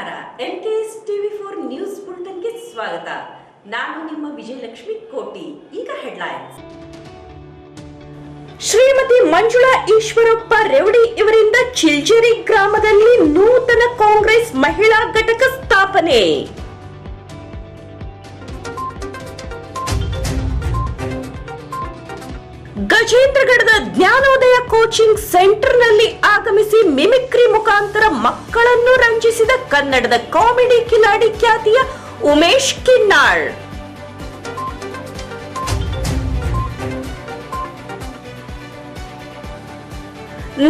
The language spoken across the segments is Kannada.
ನಮಸ್ಕಾರ. NKS TV4 ನ್ಯೂಸ್ ಬುಲೆಟಿನ್ಗೆ ಸ್ವಾಗತ. ನಾನು ನಿಮ್ಮ ವಿಜಯಲಕ್ಷ್ಮಿ ಕೋಟಿ. ಈಗ ಹೆಡ್ಲೈನ್ಸ್. ಶ್ರೀಮತಿ ಮಂಜುಳಾ ಈಶ್ವರಪ್ಪ ರೇವಡಿ ಇವರಿಂದ ಚಿಲ್ಜೇರಿ ಗ್ರಾಮದಲ್ಲಿ ನೂತನ ಕಾಂಗ್ರೆಸ್ ಮಹಿಳಾ ಘಟಕ ಸ್ಥಾಪನೆ. ಗಜೇಂದ್ರಗಢದ ಜ್ಞಾನೋದಯ ಕೋಚಿಂಗ್ ಸೆಂಟರ್ನಲ್ಲಿ ಆಗಮಿಸಿ ಮಿಮಿಕ್ರಿ ಮುಖಾಂತರ ಮಕ್ಕಳನ್ನು ರಂಜಿಸಿದ ಕನ್ನಡದ ಕಾಮಿಡಿ ಕಿಲಾಡಿ ಖ್ಯಾತಿಯ ಉಮೇಶ್ ಕಿನ್ನಾಳ್.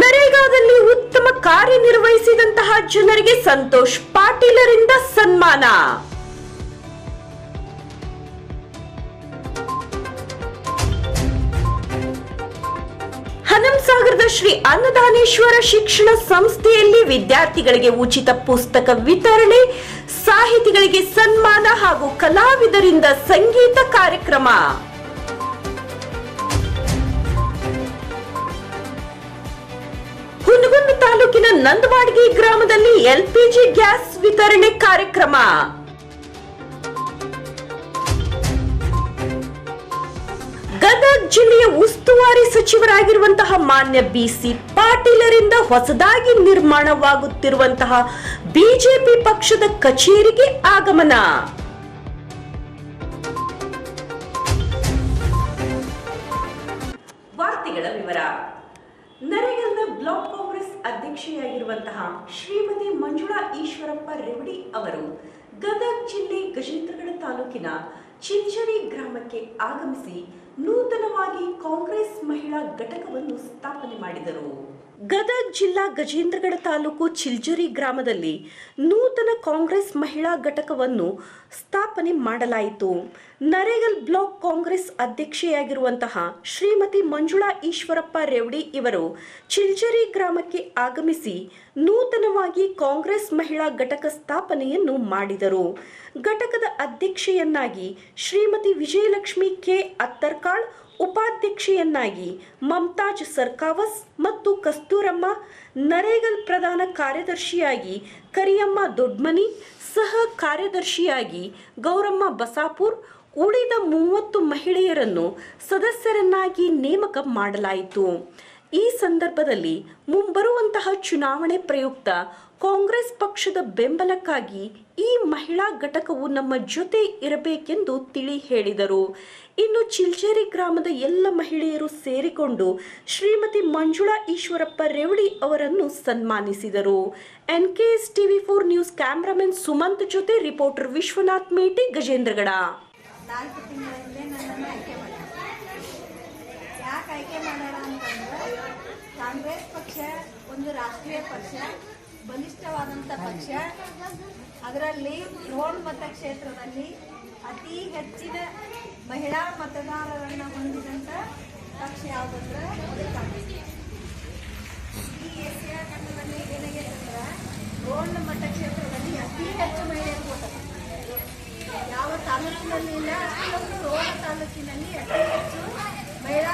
ನರೇಗಾದಲ್ಲಿ ಉತ್ತಮ ಕಾರ್ಯನಿರ್ವಹಿಸಿದಂತಹ ಜನರಿಗೆ ಸಂತೋಷ್ ಪಾಟೀಲರಿಂದ ಸನ್ಮಾನ. ಹನಂಸಾಗರದ ಶ್ರೀ ಅನ್ನದಾನೇಶ್ವರ ಶಿಕ್ಷಣ ಸಂಸ್ಥೆಯಲ್ಲಿ ವಿದ್ಯಾರ್ಥಿಗಳಿಗೆ ಉಚಿತ ಪುಸ್ತಕ ವಿತರಣೆ, ಸಾಹಿತಿಗಳಿಗೆ ಸನ್ಮಾನ ಹಾಗೂ ಕಲಾವಿದರಿಂದ ಸಂಗೀತ ಕಾರ್ಯಕ್ರಮ. ಹುನಗುಂದ ತಾಲೂಕಿನ ನಂದವಾಡಗಿ ಗ್ರಾಮದಲ್ಲಿ LPG ಗ್ಯಾಸ್ ವಿತರಣೆ ಕಾರ್ಯಕ್ರಮ. ಗದಗ ಜಿಲ್ಲೆಯ ಉಸ್ತುವಾರಿ ಸಚಿವರಾಗಿರುವಂತಹ ಮಾನ್ಯ BC ಪಾಟೀಲರಿಂದ ಹೊಸದಾಗಿ ನಿರ್ಮಾಣವಾಗುತ್ತಿರುವಂತಹ ಬಿಜೆಪಿ ಪಕ್ಷದ ಕಚೇರಿಗೆ ಆಗಮನ. ವಾರ್ತೆಗಳ ವಿವರ. ನರೇಗಾದ ಬ್ಲಾಕ್ ಕಾಂಗ್ರೆಸ್ ಅಧ್ಯಕ್ಷೆಯಾಗಿರುವಂತಹ ಶ್ರೀಮತಿ ಮಂಜುಳಾ ಈಶ್ವರಪ್ಪ ರೇವಡಿ ಅವರು ಗದಗ ಜಿಲ್ಲೆ ಗಜೇಂದ್ರಗಢ ತಾಲೂಕಿನ ಚಿಲ್ಜೇರಿ ಗ್ರಾಮಕ್ಕೆ ಆಗಮಿಸಿ ನೂತನವಾಗಿ ಕಾಂಗ್ರೆಸ್ ಮಹಿಳಾ ಘಟಕವನ್ನು ಸ್ಥಾಪನೆ ಮಾಡಿದರು. ಗದಗ ಜಿಲ್ಲಾ ಗಜೇಂದ್ರಗಢ ತಾಲೂಕು ಚಿಲ್ಜೇರಿ ಗ್ರಾಮದಲ್ಲಿ ನೂತನ ಕಾಂಗ್ರೆಸ್ ಮಹಿಳಾ ಘಟಕವನ್ನು ಸ್ಥಾಪನೆ ಮಾಡಲಾಯಿತು. ನರೇಗಲ್ ಬ್ಲಾಕ್ ಕಾಂಗ್ರೆಸ್ ಅಧ್ಯಕ್ಷೆಯಾಗಿರುವಂತಹ ಶ್ರೀಮತಿ ಮಂಜುಳಾ ಈಶ್ವರಪ್ಪ ರೇವಡಿ ಇವರು ಚಿಲ್ಜೇರಿ ಗ್ರಾಮಕ್ಕೆ ಆಗಮಿಸಿ ನೂತನವಾಗಿ ಕಾಂಗ್ರೆಸ್ ಮಹಿಳಾ ಘಟಕ ಸ್ಥಾಪನೆಯನ್ನು ಮಾಡಿದರು. ಘಟಕದ ಅಧ್ಯಕ್ಷೆಯನ್ನಾಗಿ ಶ್ರೀಮತಿ ವಿಜಯಲಕ್ಷ್ಮಿ ಕೆ ಅತ್ತರ್ಕಾಳ್, ಉಪಾಧ್ಯಕ್ಷೆಯನ್ನಾಗಿ ಮಮತಾಜ್ ಸರ್ಕಾವಸ್ ಮತ್ತು ಕಸ್ತೂರಮ್ಮ, ನರೇಗಲ್ ಪ್ರಧಾನ ಕಾರ್ಯದರ್ಶಿಯಾಗಿ ಕರಿಯಮ್ಮ ದೊಡ್ಮನಿ, ಸಹ ಕಾರ್ಯದರ್ಶಿಯಾಗಿ ಗೌರಮ್ಮ ಬಸಾಪುರ್, ಉಳಿದ 30 ಮಹಿಳೆಯರನ್ನು ಸದಸ್ಯರನ್ನಾಗಿ ನೇಮಕ ಮಾಡಲಾಯಿತು. ಈ ಸಂದರ್ಭದಲ್ಲಿ ಮುಂಬರುವಂತಹ ಚುನಾವಣೆ ಪ್ರಯುಕ್ತ ಕಾಂಗ್ರೆಸ್ ಪಕ್ಷದ ಬೆಂಬಲಕ್ಕಾಗಿ ಈ ಮಹಿಳಾ ಘಟಕವು ನಮ್ಮ ಜೊತೆ ಇರಬೇಕೆಂದು ತಿಳಿ ಹೇಳಿದರು. ಇನ್ನು ಚಿಲ್ಜೇರಿ ಗ್ರಾಮದ ಎಲ್ಲ ಮಹಿಳೆಯರು ಸೇರಿಕೊಂಡು ಶ್ರೀಮತಿ ಮಂಜುಳಾ ಈಶ್ವರಪ್ಪ ರೇವಡಿ ಅವರನ್ನು ಸನ್ಮಾನಿಸಿದರು. NKS TV4 news cameraman Sumanth ಜೊತೆ ರಿಪೋರ್ಟರ್ ವಿಶ್ವನಾಥ್ ಮೇಟಿ, ಗಜೇಂದ್ರಗಢ. 4 ತಿಂಗಳಿಂದ ನನ್ನನ್ನು ಆಯ್ಕೆ ಮಾಡೋಣ ಅಂತಂದ್ರೆ ಕಾಂಗ್ರೆಸ್ ಪಕ್ಷ ಒಂದು ರಾಷ್ಟ್ರೀಯ ಪಕ್ಷ, ಬಲಿಷ್ಠವಾದಂಥ ಪಕ್ಷ. ಅದರಲ್ಲಿ ರೋಣ ಮತಕ್ಷೇತ್ರದಲ್ಲಿ ಅತಿ ಹೆಚ್ಚಿನ ಮಹಿಳಾ ಮತದಾರರನ್ನು ಹೊಂದಿದಂಥ ಪಕ್ಷ ಯಾವುದಂದ್ರೆ ಕಾಂಗ್ರೆಸ್. ಈ ಏಷ್ಯಾ ಖಂಡದಲ್ಲಿ ಏನಾಗಿದೆ ಅಂದ್ರೆ ರೋಣ ಮತಕ್ಷೇತ್ರದಲ್ಲಿ ಅತಿ ಹೆಚ್ಚು ಮಹಿಳೆಯರು ಕೊಡ್ತಾರೆ. ಯಾವ ತಾಲೂಕಿನಲ್ಲಿ ಇಲ್ಲ, ಅಷ್ಟೊಂದು ರೋಣ ತಾಲೂಕಿನಲ್ಲಿ ಅತಿ ಹೆಚ್ಚು ಮಹಿಳಾ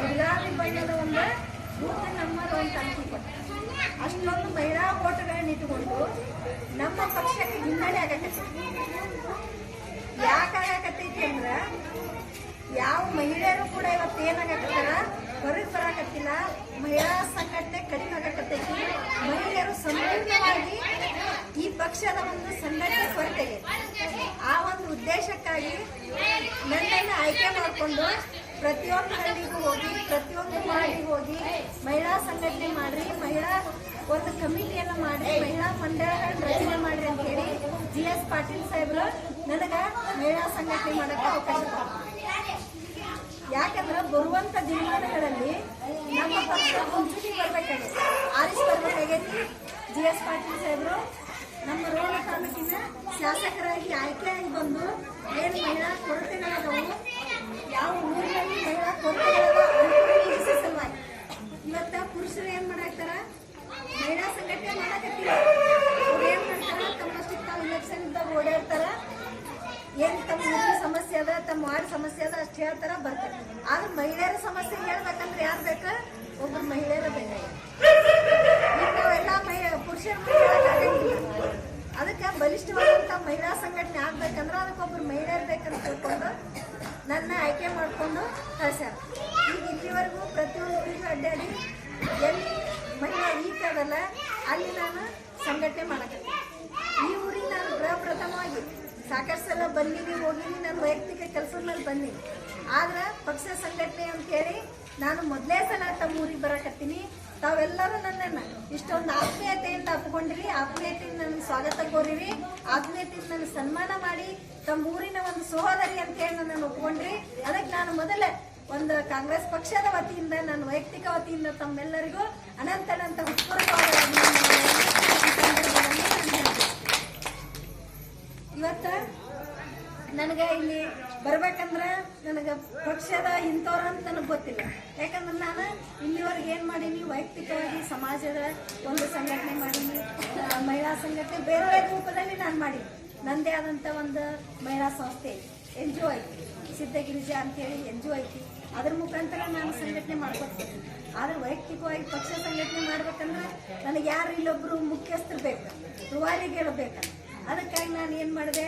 ಗುಲಾಬಿ ಬಣ್ಣದ ಒಂದು ಬೂತ್ ನಂಬರ್ 1 ತಾಲೂಕಿಗೆ ಕೊಡ್ತಾರೆ. ಅಷ್ಟೊಂದು ಮಹಿಳಾ ಓಟುಗಳನ್ನ ಇಟ್ಟುಕೊಂಡು ನಮ್ಮ ಪಕ್ಷಕ್ಕೆ ಹಿನ್ನಡೆ ಆಗಕತ್ತೈತಿ. ಯಾಕೆ ಆಗಕತ್ತೈತಿ ಅಂದ್ರೆ ಯಾವ ಮಹಿಳೆಯರು ಕೂಡ ಇವತ್ತು ಏನಾಗಕತ್ತಾರ, ಹೊರಗೆ ಬರಾಕತ್ತಿಲ್ಲ. ಮಹಿಳಾ ಸಂಘಟನೆ ಕಡಿಮೆ ಆಗಕತ್ತೈತಿ. ಮಹಿಳೆಯರು ಸಂಪೂರ್ಣವಾಗಿ ಈ ಪಕ್ಷದ ಒಂದು ಸಂಘಟನೆ ಕೊರತೆಗೆ ಆ ಒಂದು ಉದ್ದೇಶಕ್ಕಾಗಿ ನನ್ನನ್ನು ಆಯ್ಕೆ ಮಾಡಿಕೊಂಡು ಪ್ರತಿಯೊಂದು ಹಳ್ಳಿಗೂ ಹೋಗಿ, ಪ್ರತಿಯೊಂದು ಮಾಡಿಗೆ ಹೋಗಿ ಮಹಿಳಾ ಸಂಘಟನೆ ಮಾಡ್ರಿ, ಮಹಿಳಾ ಒಂದು ಕಮಿಟಿಯನ್ನು ಮಾಡಿ, ಮಹಿಳಾ ಮಂಡಳಗಳನ್ನ ರಚನೆ ಮಾಡ್ರಿ ಅಂತ ಹೇಳಿ GS ಪಾಟೀಲ್ ಸಾಹೇಬ್ರು ನನಗೆ ಮಹಿಳಾ ಸಂಘಟನೆ ಮಾಡೋಕ್ಕೆ ಅವಕಾಶ ಕೊಡ್ತಾರೆ. ಯಾಕಂದ್ರೆ ಬರುವಂತ ದಿನಮಾನಗಳಲ್ಲಿ ನಮ್ಮ ಪಕ್ಷ ಮುಂಚೂಣಿ ಬರ್ಬೇಕಾಗೈತಿ, ಆರಿಸಿ ಬರ್ಬೇಕಾಗೈತಿ. GS ಪಾಟೀಲ್ ಸಾಹೇಬ್ರು ನಮ್ಮ ರೋಣ ತಾಲೂಕಿನ ಶಾಸಕರಾಗಿ ಆಯ್ಕೆಯಾಗಿ ಬಂದು ಏನು ಮಹಿಳಾ ಕೊರತೆಗಳದವು, ಯಾವ ಊರಿನಲ್ಲಿ ಮಹಿಳಾ ಕೊರತೆಗಳದ ಸಲುವಾಗಿ ಇವತ್ತ ಪುರುಷರು ಏನ್ ಮಾಡಾಕ್ತಾರ, ಮಹಿಳಾ ಸಂಘಟನೆ ಮಾಡಾಕತ್ತಿಲ್ಲ. ಅವ್ರು ಏನ್ ಮಾಡ್ತಾರ, ತಮ್ಮಷ್ಟಕ್ಕೆ ತಾವು ಇಲೆಕ್ಷನ್ ಇದ್ದಾಗ ಓಡಾಡ್ತಾರ. ಏನ್ ತಮ್ಮ ಸಮಸ್ಯೆ ಅದ, ತಮ್ಮ ವಾರ್ಡ್ ಸಮಸ್ಯೆ ಅದ ಅಷ್ಟು ಹೇಳ್ತಾರ, ಬರ್ತಾರೆ. ಆದ್ರೆ ಮಹಿಳೆಯರ ಸಮಸ್ಯೆ ಹೇಳ್ಬೇಕಂದ್ರೆ ಯಾರು ಬೇಕ, ಒಬ್ಬರು ಮಹಿಳೆಯರ ಬೇಕಾಗ. ಮಾಡ್ತಾರಲ್ಲ ಅಲ್ಲಿ ನಾನು ಸಂಘಟನೆ ಮಾಡಕತ್ತೀನಿ. ಈ ಊರಿಗೆ ನಾನು ಗೃಹ ಪ್ರಥಮವಾಗಿ ಸಾಕಷ್ಟು ಸಲ ಬಂದೀನಿ ಹೋಗಿನಿ, ನಾನು ವೈಯಕ್ತಿಕ ಕೆಲಸದ ಮೇಲೆ ಬಂದೀನಿ. ಆದ್ರೆ ಪಕ್ಷ ಸಂಘಟನೆ ಅಂತೇಳಿ ನಾನು ಮೊದಲೇ ಸಲ ತಮ್ಮ ಊರಿಗೆ ಬರಕತ್ತೀನಿ. ತಾವೆಲ್ಲರೂ ನನ್ನನ್ನು ಇಷ್ಟೊಂದು ಆತ್ಮೀಯತೆಯಿಂದ ಅಪ್ಕೊಂಡಿರಿ, ಆತ್ಮೀಯತೆಯಿಂದ ನನಗೆ ಸ್ವಾಗತ ಕೋರಿರಿ, ಆತ್ಮೀಯತೆಯಿಂದ ನನಗೆ ಸನ್ಮಾನ ಮಾಡಿ ತಮ್ಮ ಊರಿನ ಒಂದು ಸಹೋದರಿ ಅಂತೇಳಿ ನನ್ನನ್ನು ಒಪ್ಕೊಂಡ್ರಿ. ಅದಕ್ಕೆ ನಾನು ಮೊದಲೇ ಒಂದು ಕಾಂಗ್ರೆಸ್ ಪಕ್ಷದ ವತಿಯಿಂದ, ನನ್ನ ವೈಯಕ್ತಿಕ ವತಿಯಿಂದ ತಮ್ಮೆಲ್ಲರಿಗೂ ಅನಂತ ಹೃತ್ಪೂರ್ವಕವಾದ ಇವತ್ತ ನನಗೆ ಇಲ್ಲಿ ಬರ್ಬೇಕಂದ್ರೆ ನನಗೆ ಪಕ್ಷದ ಇಂಥವ್ರಂತ ನನಗೆ ಗೊತ್ತಿಲ್ಲ. ಯಾಕಂದ್ರೆ ನಾನು ಇಲ್ಲಿವರೆಗೆ ಏನು ಮಾಡೀನಿ, ವೈಯಕ್ತಿಕವಾಗಿ ಸಮಾಜದ ಒಂದು ಸಂಘಟನೆ ಮಾಡೀನಿ, ಮಹಿಳಾ ಸಂಘಟನೆ ಬೇರೆ ಬೇರೆ ರೂಪದಲ್ಲಿ ನಾನು ಮಾಡೀನಿ. ನನ್ನದೇ ಆದಂಥ ಒಂದು ಮಹಿಳಾ ಸಂಸ್ಥೆ NGO ಐತಿ, ಸಿದ್ಧಗಿರಿಜಾ ಅಂತೇಳಿ NGO ಐತಿ. ಅದ್ರ ಮುಖಾಂತರ ನಾನು ಸಂಘಟನೆ ಮಾಡ್ಕೊತೀನಿ. ಆದ್ರೆ ವೈಯಕ್ತಿಕವಾಗಿ ಪಕ್ಷ ಸಂಘಟನೆ ಮಾಡ್ಬೇಕಂದ್ರೆ ನನಗೆ ಯಾರು ಇಲ್ಲೊಬ್ರು ಮುಖ್ಯಸ್ಥರು ಬೇಕು, ರೂವಾರಿಗಳು ಬೇಕಂತ. ಅದಕ್ಕಾಗಿ ನಾನು ಏನು ಮಾಡಿದೆ,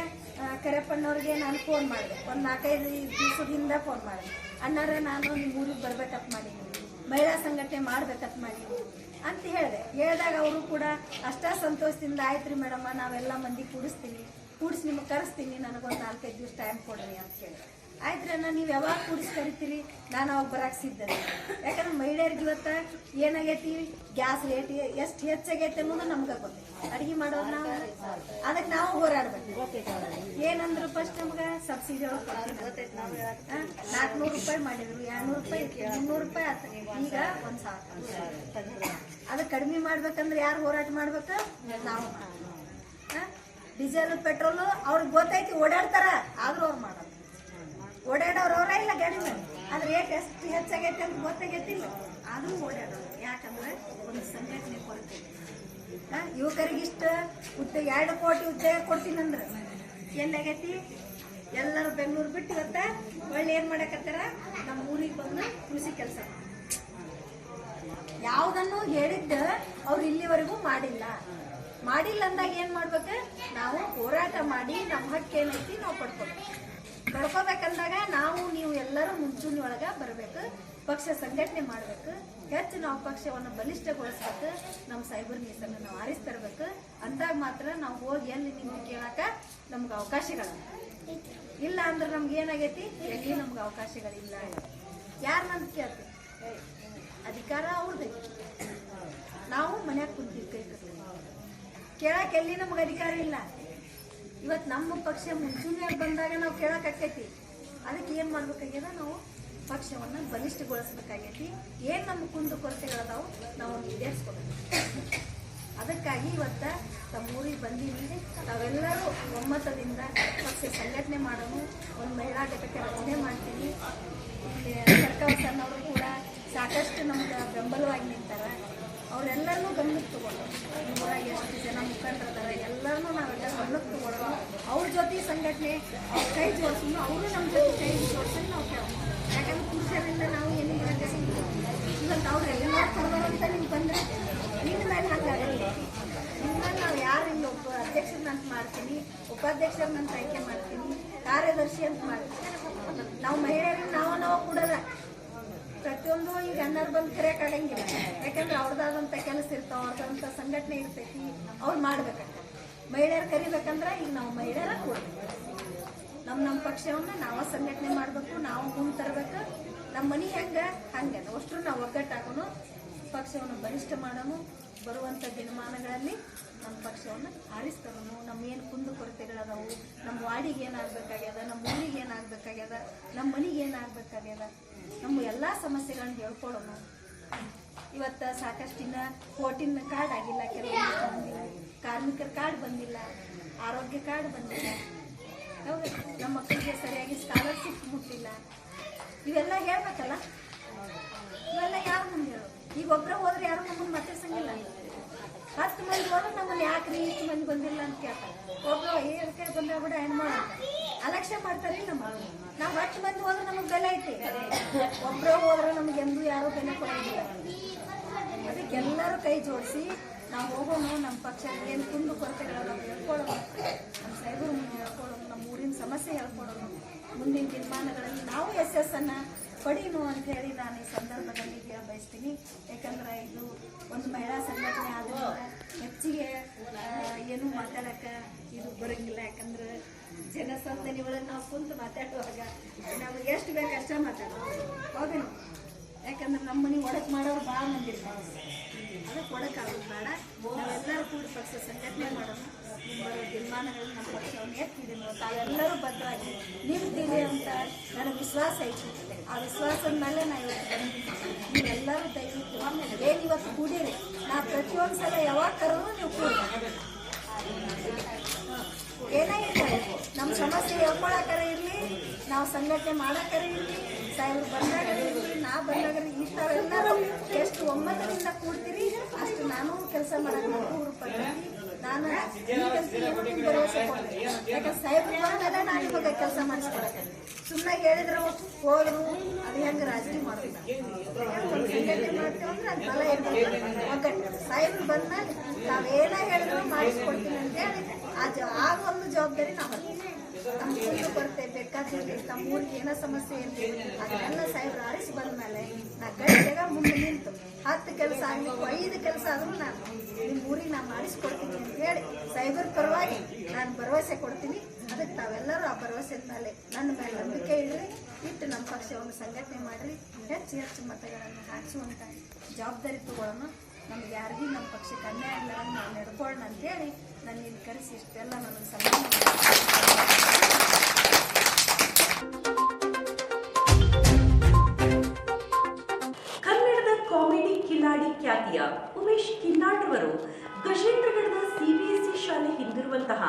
ಕರೆಪ್ಪಣ್ಣವ್ರಿಗೆ ನಾನು ಫೋನ್ ಮಾಡಿದೆ. ಒಂದು 4-5 ದಿವಸದಿಂದ ಫೋನ್ ಮಾಡಿದೆ. ಅಣ್ಣಾರ ನಾನು ನಿಮ್ಮ ಊರಿಗೆ ಬರ್ಬೇಕಂತ ಮಾಡೀನಿ, ಮಹಿಳಾ ಸಂಘಟನೆ ಮಾಡ್ಬೇಕಂತ ಮಾಡೀನಿ ಅಂತ ಹೇಳಿದೆ. ಹೇಳಿದಾಗ ಅವರು ಕೂಡ ಅಷ್ಟೇ ಸಂತೋಷದಿಂದ ಆಯ್ತು ರೀ ಮೇಡಮ್ಮ, ನಾವೆಲ್ಲ ಮಂದಿ ಕೂಡಿಸಿ ನಿಮಗೆ ಕರೆಸ್ತೀನಿ, ನನಗೊಂದು 4-5 ದಿವಸ ಟೈಮ್ ಕೊಡ್ರಿ ಅಂತ ಹೇಳಿ. ಆಯ್ತು ರೀ, ನೀವು ಯಾವಾಗ ಕೂಡಿಸಿ ಕರಿತೀರಿ, ನಾನು ಅವಾಗ ಬರಕ್ಕೆ ಸಿದ್ಧನೆ. ಯಾಕಂದ್ರೆ ಮಹಿಳೆಯರಿಗೆ ಇವತ್ತು ಏನಾಗೈತಿ, ಗ್ಯಾಸ್ ರೇಟ್ ಎಷ್ಟು ಹೆಚ್ಚಾಗೈತೆ ಅನ್ನೋದು ನಮ್ಗೆ ಗೊತ್ತೈತಿ. ಅಡುಗೆ ಮಾಡೋದು ನಾವು, ಅದಕ್ಕೆ ನಾವು ಹೋರಾಡ್ಬೇಕು. ಏನಂದ್ರೆ ಫಸ್ಟ್ ನಮ್ಗೆ ಸಬ್ಸಿಡಿ ಒಳಗೆ 400 ರೂಪಾಯಿ ಮಾಡಿದ್ರು, 200 ರೂಪಾಯಿ, 300 ರೂಪಾಯಿ ಆತ. ಈಗ 1000. ಅದು ಕಡಿಮೆ ಮಾಡ್ಬೇಕಂದ್ರೆ ಯಾರು ಹೋರಾಟ ಮಾಡ್ಬೇಕು, ನಾವು. ಡೀಸೆಲ್ ಪೆಟ್ರೋಲು ಅವ್ರಿಗೆ ಗೊತ್ತೈತಿ, ಓಡಾಡ್ತಾರ, ಆದ್ರೂ ಅವ್ರು ಮಾಡೋದು. ಓಡಾಡೋರವ್ರ ಇಲ್ಲ ಗಾಡಿ ಮೇಲೆ, ಅದ್ರ ರೇಟ್ ಎಷ್ಟು ಹೆಚ್ಚಾಗೈತೆ ಅಂತ ಗೊತ್ತಾಗೈತಿಲ್ಲ, ಆದ್ರೂ ಓಡಾಡೋರು. ಯಾಕಂದ್ರೆ ಒಂದು ಸಂಘಟನೆ ಕೊಡ್ತೀವಿ. ಯುವಕರಿಗಿಷ್ಟ ಉದ್ಯೋಗ 2 ಕೋಟಿ ಉದ್ಯೋಗ ಕೊಡ್ತೀನಂದ್ರೆ ಎಲ್ಲಾಗೈತಿ, ಎಲ್ಲರೂ ಬೆಂಗಳೂರು ಬಿಟ್ಟು ಇವತ್ತ ಒಳ್ಳೆ ಏನ್ ಮಾಡಕತ್ತಾರ, ನಮ್ಮ ಊರಿಗೆ ಬಂದು ಕೃಷಿ ಕೆಲಸ. ಯಾವುದನ್ನು ಹೇಳಿದ್ದ ಅವ್ರು ಇಲ್ಲಿವರೆಗೂ ಮಾಡಿಲ್ಲ ಅಂದಾಗ ಏನ್ ಮಾಡ್ಬೇಕು, ನಾವು ಹೋರಾಟ ಮಾಡಿ ನಮ್ಮ ಹಕ್ಕು ಏನೈತಿ ನಾವು ಪಡ್ಕೋಬೇಕಂದಾಗ ನಾವು ನೀವು ಎಲ್ಲರೂ ಮುಂಚೂಣಿ ಒಳಗ ಬರಬೇಕು, ಪಕ್ಷ ಸಂಘಟನೆ ಮಾಡ್ಬೇಕು, ಹೆಚ್ಚು ನಾವು ಪಕ್ಷವನ್ನು ಬಲಿಷ್ಠಗೊಳಿಸ್ಬೇಕು, ನಮ್ಮ ಸೈಬರ್ ಮೀಸನ್ನು ನಾವು ಆರಿಸ್ತರ್ಬೇಕು. ಅಂದಾಗ ಮಾತ್ರ ನಾವು ಹೋಗಿ ಎಲ್ಲಿ ನಿಮ್ಗೆ ಕೇಳಾಕ ನಮ್ಗೆ ಅವಕಾಶಗಳ ಇಲ್ಲ ಅಂದ್ರೆ ನಮ್ಗೆ ಏನಾಗೈತಿ, ಎಲ್ಲಿ ನಮ್ಗೆ ಅವಕಾಶಗಳಿಲ್ಲ. ಯಾರು ನಮ್ಗೆ ಕೇಳ್ತೀವಿ, ಅಧಿಕಾರ ಅವ್ರದ್ದು. ನಾವು ಮನ್ಯಾಗ ಕುಂತಿರ್ತೀವಿ, ಕೇಳಕ್ಕೆ ಎಲ್ಲಿ ನಮ್ಗೆ ಅಧಿಕಾರ ಇಲ್ಲ. ಇವತ್ತು ನಮ್ಮ ಪಕ್ಷ ಮುಂಚೂಣಿಯಾಗಿ ಬಂದಾಗ ನಾವು ಕೇಳಕ್ಕಾಕೈತಿ. ಅದಕ್ಕೆ ಏನು ಮಾಡ್ಬೇಕಾಗ್ಯದ, ನಾವು ಪಕ್ಷವನ್ನು ಬಲಿಷ್ಠಗೊಳಿಸ್ಬೇಕಾಗೈತಿ. ಏನು ನಮ್ಮ ಕುಂದು ಕೊರತೆಗಳದಾವು ನಾವು ಈಡೇರಿಸ್ಕೋಬೇಕು. ಅದಕ್ಕಾಗಿ ಇವತ್ತು ತಮ್ಮ ಊರಿಗೆ ಬಂದೀವಿ. ತಾವೆಲ್ಲರೂ ಒಮ್ಮತದಿಂದ ಪಕ್ಷ ಸಂಘಟನೆ ಮಾಡೋಣ, ಒಂದು ಮಹಿಳಾ ಘಟಕ ರಚನೆ ಮಾಡ್ತೀವಿ. ಸರ್ಕಾರ ಸಣ್ಣವರು ಕೂಡ ಸಾಕಷ್ಟು ನಮ್ಗೆ ಬೆಂಬಲವಾಗಿ ನಿಂತಾರೆ. ಅವರೆಲ್ಲರನ್ನೂ ಗಮನಕ್ಕೆ ತಗೊಂಡು, ಊರಾಗ ಎಷ್ಟು ಜನ ಮುಖಂಡರಿದ್ದಾರೆ ಎಲ್ಲರನ್ನೂ ನಾವೆಲ್ಲ ಗಮನಕ್ಕೆ ತಗೊಳ್ಳೋಣ. ಅವ್ರ ಜೊತೆ ಸಂಘಟನೆ ಅವ್ರ ಕೈ ಜೋಡಿಸೋಣ, ಅವರು ನಮ್ಮ ಜೊತೆ ಕೈ ಜೋಡಿಸೋದು ನಾವು ಕೇಳೋಣ. ಯಾಕಂದ್ರೆ ಪುರುಷರಿಂದ ನಾವು ಏನು ಮಾಡೋಕ್ಕೆ ಇವತ್ತು ಅವ್ರು ಎಲ್ಲ ಕೊಡೋರು ಅಂತ ನಿಮ್ಗೆ ಬಂದರೆ ನಿನ್ನ ಮೇಲೆ ಹಂಗಾಗಲ್ಲ. ನಿಮ್ಮಲ್ಲಿ ನಾವು ಯಾರು ಇಲ್ಲಿ ಒಬ್ಬ ಅಧ್ಯಕ್ಷರನ್ನಂತ ಮಾಡ್ತೀನಿ, ಉಪಾಧ್ಯಕ್ಷರನ್ನಂತ ಆಯ್ಕೆ ಮಾಡ್ತೀನಿ, ಕಾರ್ಯದರ್ಶಿ ಅಂತ ಮಾಡ್ತೀನಿ. ನಾವು ಮಹಿಳೆಯರಿಗೆ ನಾವು ಕೊಡೋದ ಪ್ರತಿಯೊಂದು ಈಗ ಅಣ್ಣಾರು ಬಂದು ಕರೆಯೋಕ್ಕಾಗಂಗಿಲ್ಲ. ಯಾಕಂದ್ರೆ ಅವ್ರದ್ದಾದಂಥ ಕೆಲಸ ಇರ್ತಾವ, ಅವ್ರದಂಥ ಸಂಘಟನೆ ಇರ್ತೈತಿ, ಅವ್ರು ಮಾಡ್ಬೇಕಂತ. ಮಹಿಳೆಯರು ಕರಿಬೇಕಂದ್ರೆ ಈಗ ನಾವು ಮಹಿಳೆಯರ ಕೊಡ್ಬೇಕು. ನಮ್ಮ ಪಕ್ಷವನ್ನು ನಾವು ಸಂಘಟನೆ ಮಾಡಬೇಕು, ನಾವು ಮುಂದೆ ತರಬೇಕು. ನಮ್ಮ ಮನೆ ಹಂಗೆ ಅಷ್ಟು ನಾವು ಒಗ್ಗಟ್ಟಾಗೋನು, ಪಕ್ಷವನ್ನು ಬಲಿಷ್ಠ ಮಾಡೋಣ. ಬರುವಂಥ ದಿನಮಾನಗಳಲ್ಲಿ ನಮ್ಮ ಪಕ್ಷವನ್ನು ಆರಿಸ್ತರೋನು. ನಮ್ಮ ಏನು ಕುಂದು ಕೊರತೆಗಳದಾವು, ನಮ್ಮ ವಾರ್ಡಿಗೆ ಏನಾಗಬೇಕಾಗ್ಯದ, ನಮ್ಮ ಊರಿಗೆ ಏನಾಗಬೇಕಾಗ್ಯದ, ನಮ್ಮ ಮನೆಗೆ ಏನಾಗಬೇಕಾಗ್ಯದ, ನಮ್ಮ ಎಲ್ಲ ಸಮಸ್ಯೆಗಳನ್ನ ಹೇಳ್ಕೊಡೋಣ. ಇವತ್ತು ಸಾಕಷ್ಟಿನ ಕೋಟಿನ ಕಾರ್ಡ್ ಆಗಿಲ್ಲ, ಕೆಲವೊಂದು ಬಂದಿಲ್ಲ, ಕಾರ್ಮಿಕರ ಕಾರ್ಡ್ ಬಂದಿಲ್ಲ, ಆರೋಗ್ಯ ಕಾರ್ಡ್ ಬಂದಿಲ್ಲ, ಹೌದು, ನಮ್ಮ ಮಕ್ಕಳಿಗೆ ಸರಿಯಾಗಿ ಸ್ಕಾಲರ್ಶಿಪ್ ಮುಟ್ಟಿಲ್ಲ. ಇವೆಲ್ಲ ಹೇಳ್ಬೇಕಲ್ಲ, ಇವೆಲ್ಲ ಯಾರು ಮುಂದೆ ಹೇಳೋದು? ಈಗ ಒಬ್ಬರ ಹೋದ್ರೆ ಯಾರು ನಮ್ಮನ್ನು ಮಾತಾಡ್ಸಂಗಿಲ್ಲ. 10 ಮಂದಿ ಹೋದ್ರೆ ನಮ್ಮನ್ನು ಯಾಕ್ರಿ ಇಷ್ಟು ಮಂದಿ ಬಂದಿಲ್ಲ ಅಂತ ಕೇಳ್ತಾರೆ. ಒಬ್ಬರು ಕಡೆ ಬಂದಾಗ ಕೂಡ ಹೆಣ್ಮಾಡ ಅಲಕ್ಷ್ಯ ಮಾಡ್ತಾರೆ. ನಾವು 10 ಮಂದಿ ಹೋದ್ರೆ ನಮಗೆ ಬೆಲೆ ಐತಿ, ಒಬ್ಬರು ಹೋದ್ರೆ ನಮ್ಗೆ ಎಂದೂ ಯಾರು ಬೆಲೆ ಕೊಡೋದಿಲ್ಲ. ಅದಕ್ಕೆ ಎಲ್ಲರೂ ಕೈ ಜೋಡಿಸಿ ನಾವು ಹೋಗೋಣ. ನಮ್ಮ ಪಕ್ಷ ಏನು ಕುಂದು ಕೊರತೆಗಳ ನಾವು ಹೇಳ್ಕೊಳ್ಳೋಣ, ನಮ್ಮ ಸೈಬರ್ ಮುಂದೆ ಹೇಳ್ಕೊಳ್ಳೋಣ, ನಮ್ಮ ಊರಿನ ಸಮಸ್ಯೆ ಹೇಳ್ಕೊಳ್ಳೋಣ. ಮುಂದಿನ ತೀರ್ಮಾನಗಳಲ್ಲಿ ನಾವು ಯಶಸ್ಸನ್ನು ಪಡೀನು ಅಂತ ಹೇಳಿ ನಾನು ಈ ಸಂದರ್ಭದಲ್ಲಿ ಹೇಳ ಬಯಸ್ತೀನಿ. ಯಾಕಂದ್ರೆ ಇದು ಒಂದು ಮಹಿಳಾ ಸಂಘಟನೆ ಆದರೂ ಹೆಚ್ಚಿಗೆ ಏನು ಮಾತಾಡಕ್ಕೆ ಇದು ಬರೋಂಗಿಲ್ಲ. ಯಾಕಂದ್ರೆ ಜನಸಂದಣಿ ಒಳಗೆ ನಾವು ಕುಂತು ಮಾತಾಡುವಾಗ ನಮ್ಗೆ ಎಷ್ಟು ಬೇಕು ಅಷ್ಟೇ ಮಾತಾಡೋದು, ಹೌದೇನು? ಯಾಕಂದ್ರೆ ನಮ್ಮ ಮನೆ ಒಡಕ್ ಮಾಡೋರು ಭಾಳ ಮಂದಿ ಇರ್ತಾರೆ. ಅದಕ್ಕೆ ಒಡಕಾಗೋದು ಬೇಡ. ನಾವೆಲ್ಲರೂ ಕೂಡಿ ಪಕ್ಷ ಸಂಘಟನೆ ಮಾಡೋಣ. ಬರೋ ತೀರ್ಮಾನಗಳು ನಮ್ಮ ಪಕ್ಷವನ್ನು ಎತ್ತಿದ್ದೀನೋ ತಾವೆಲ್ಲರೂ ಬದ್ಧವಾಗಿ ನಿಲ್ತೀವಿ ಅಂತ ನನಗೆ ವಿಶ್ವಾಸ ಐತಿ. ಆ ವಿಶ್ವಾಸದ ಮೇಲೆ ನಾ ಇವತ್ತು ಬಂದಿದ್ದೀನಿ. ನೀವೆಲ್ಲರೂ ದಯವಿಟ್ಟು ಏನು ಇವತ್ತು ಕೂಡಿರಿ. ನಾ ಪ್ರತಿಯೊಂದು ಸಲ ಯಾವಾಗ ಕರೋದು ನೀವು ಕೂಡಿ ಏನೇ ಇರ್ತಾರೆ. ನಮ್ಮ ಸಮಸ್ಯೆ ಹೇಳ್ಕೊಳಕರ ಇರಲಿ, ನಾವು ಸಂಘಟನೆ ಮಾಡಕರ ಇರಲಿ, ಸಾಹೇಬ್ರು ಬಂದಾಗರ ಇರಲಿ, ನಾ ಬಂದಾಗರ ಇಂಥವೆಲ್ಲರೂ ಎಷ್ಟು ಒಮ್ಮತದಿಂದ ಕೂಡ್ತೀರಿ ಅಷ್ಟು ನಾನು ಕೆಲಸ ಮಾಡಕ್ಕೆ ಪಡ್ತೀನಿ. ನಾನು ಭರವಸೆ ಕೊಡ್ತೀನಿ. ಯಾಕಂದ್ರೆ ಸಾಹೇಬ್ರು ಬಂದಾಗ ನಾನು ಇವಾಗ ಕೆಲಸ ಮಾಡಿಸ್ಕೊಡಕ್ಕೆ ಸುಮ್ಮನೆ ಹೇಳಿದ್ರು ಹೋದ್ರು ಅದು ಹೆಂಗೆ ರಾಜಕೀಯ ಮಾಡೋದು. ಸಂಘಟನೆ ಮಾಡ್ತೀವಂದ್ರೆ ಅದು ಫಲ ಇರ್ಬೇಕು. ಒಗ್ಗಟ್ಟು ಸಾಹೇಬ್ರು ಬಂದ್ಮೇಲೆ ನಾವೇನ ಹೇಳಿದ್ರು ಮಾಡಿಸ್ಕೊಡ್ತೀನಿ ಅಂತೇಳಿ ಆ ಒಂದು ಜವಾಬ್ದಾರಿ ನಾವು ಬರ್ತೀವಿ. ತಮ್ಮ ಊರಿಗೆ ಬರುತ್ತೆ ಬೇಕಾದ್ರೆ ತಮ್ಮ ಊರಿಗೆ ಏನೋ ಸಮಸ್ಯೆ ಇರ್ತೀವಿ ಅದನ್ನೆಲ್ಲ ಸಾಹೇಬ್ರು ಆರಿಸಿ ಬಂದ್ಮೇಲೆ ನಾ ಗಟ್ಟಿಯಾಗ ಮುಂದೆ ನಿಂತು 10 ಕೆಲಸ ಆಗಲಿಕ್ಕೆ 5 ಕೆಲಸ ಆದ್ರೂ ನಾನು ನಿಮ್ಮ ಊರಿಗೆ ನಾನು ಮಾಡಿಸ್ಕೊಡ್ತೀನಿ ಅಂತ ಹೇಳಿ ಸಾಹೇಬ್ರ ಪರವಾಗಿ ನಾನು ಭರವಸೆ ಕೊಡ್ತೀನಿ. ಅದಕ್ಕೆ ತಾವೆಲ್ಲರೂ ಆ ಭರವಸೆ ಮೇಲೆ ನನ್ನ ಮೇಲೆ ನಂಬಿಕೆ ಇಟ್ಟು ನಮ್ಮ ಪಕ್ಷವನ್ನು ಸಂಘಟನೆ ಮಾಡಿರಿ. ಹೆಚ್ಚು ಮತಗಳನ್ನು ಹಾಕಿಸುವಂತ ಜವಾಬ್ದಾರಿ ತಗೊಳ್ಳೋಣ. ನಮ್ಗೆ ಯಾರಿಗೂ ನಮ್ಮ ಪಕ್ಷಕ್ಕೆ ಅನ್ಯಾಯ ಇಲ್ಲ ನಾವು ನಡ್ಕೊಳ್ಳೋಣ ಅಂತೇಳಿ ನಾನು ಇಲ್ಲಿ ಕರೆಸಿ ಇಷ್ಟೆಲ್ಲ ನನಗೆ ಸನ್ಮಾನ ಕನ್ನಡದ ಕಾಮಿಡಿ ಕಿಲಾಡಿ ಖ್ಯಾತಿಯ ಉಮೇಶ್ ಕಿನ್ನಾಡ್ ಅವರು ಗಜೇಂದ್ರಗಢದ ಸಿಬಿಎಸ್ಇ ಶಾಲೆ ಹಿಂದಿರುವಂತಹ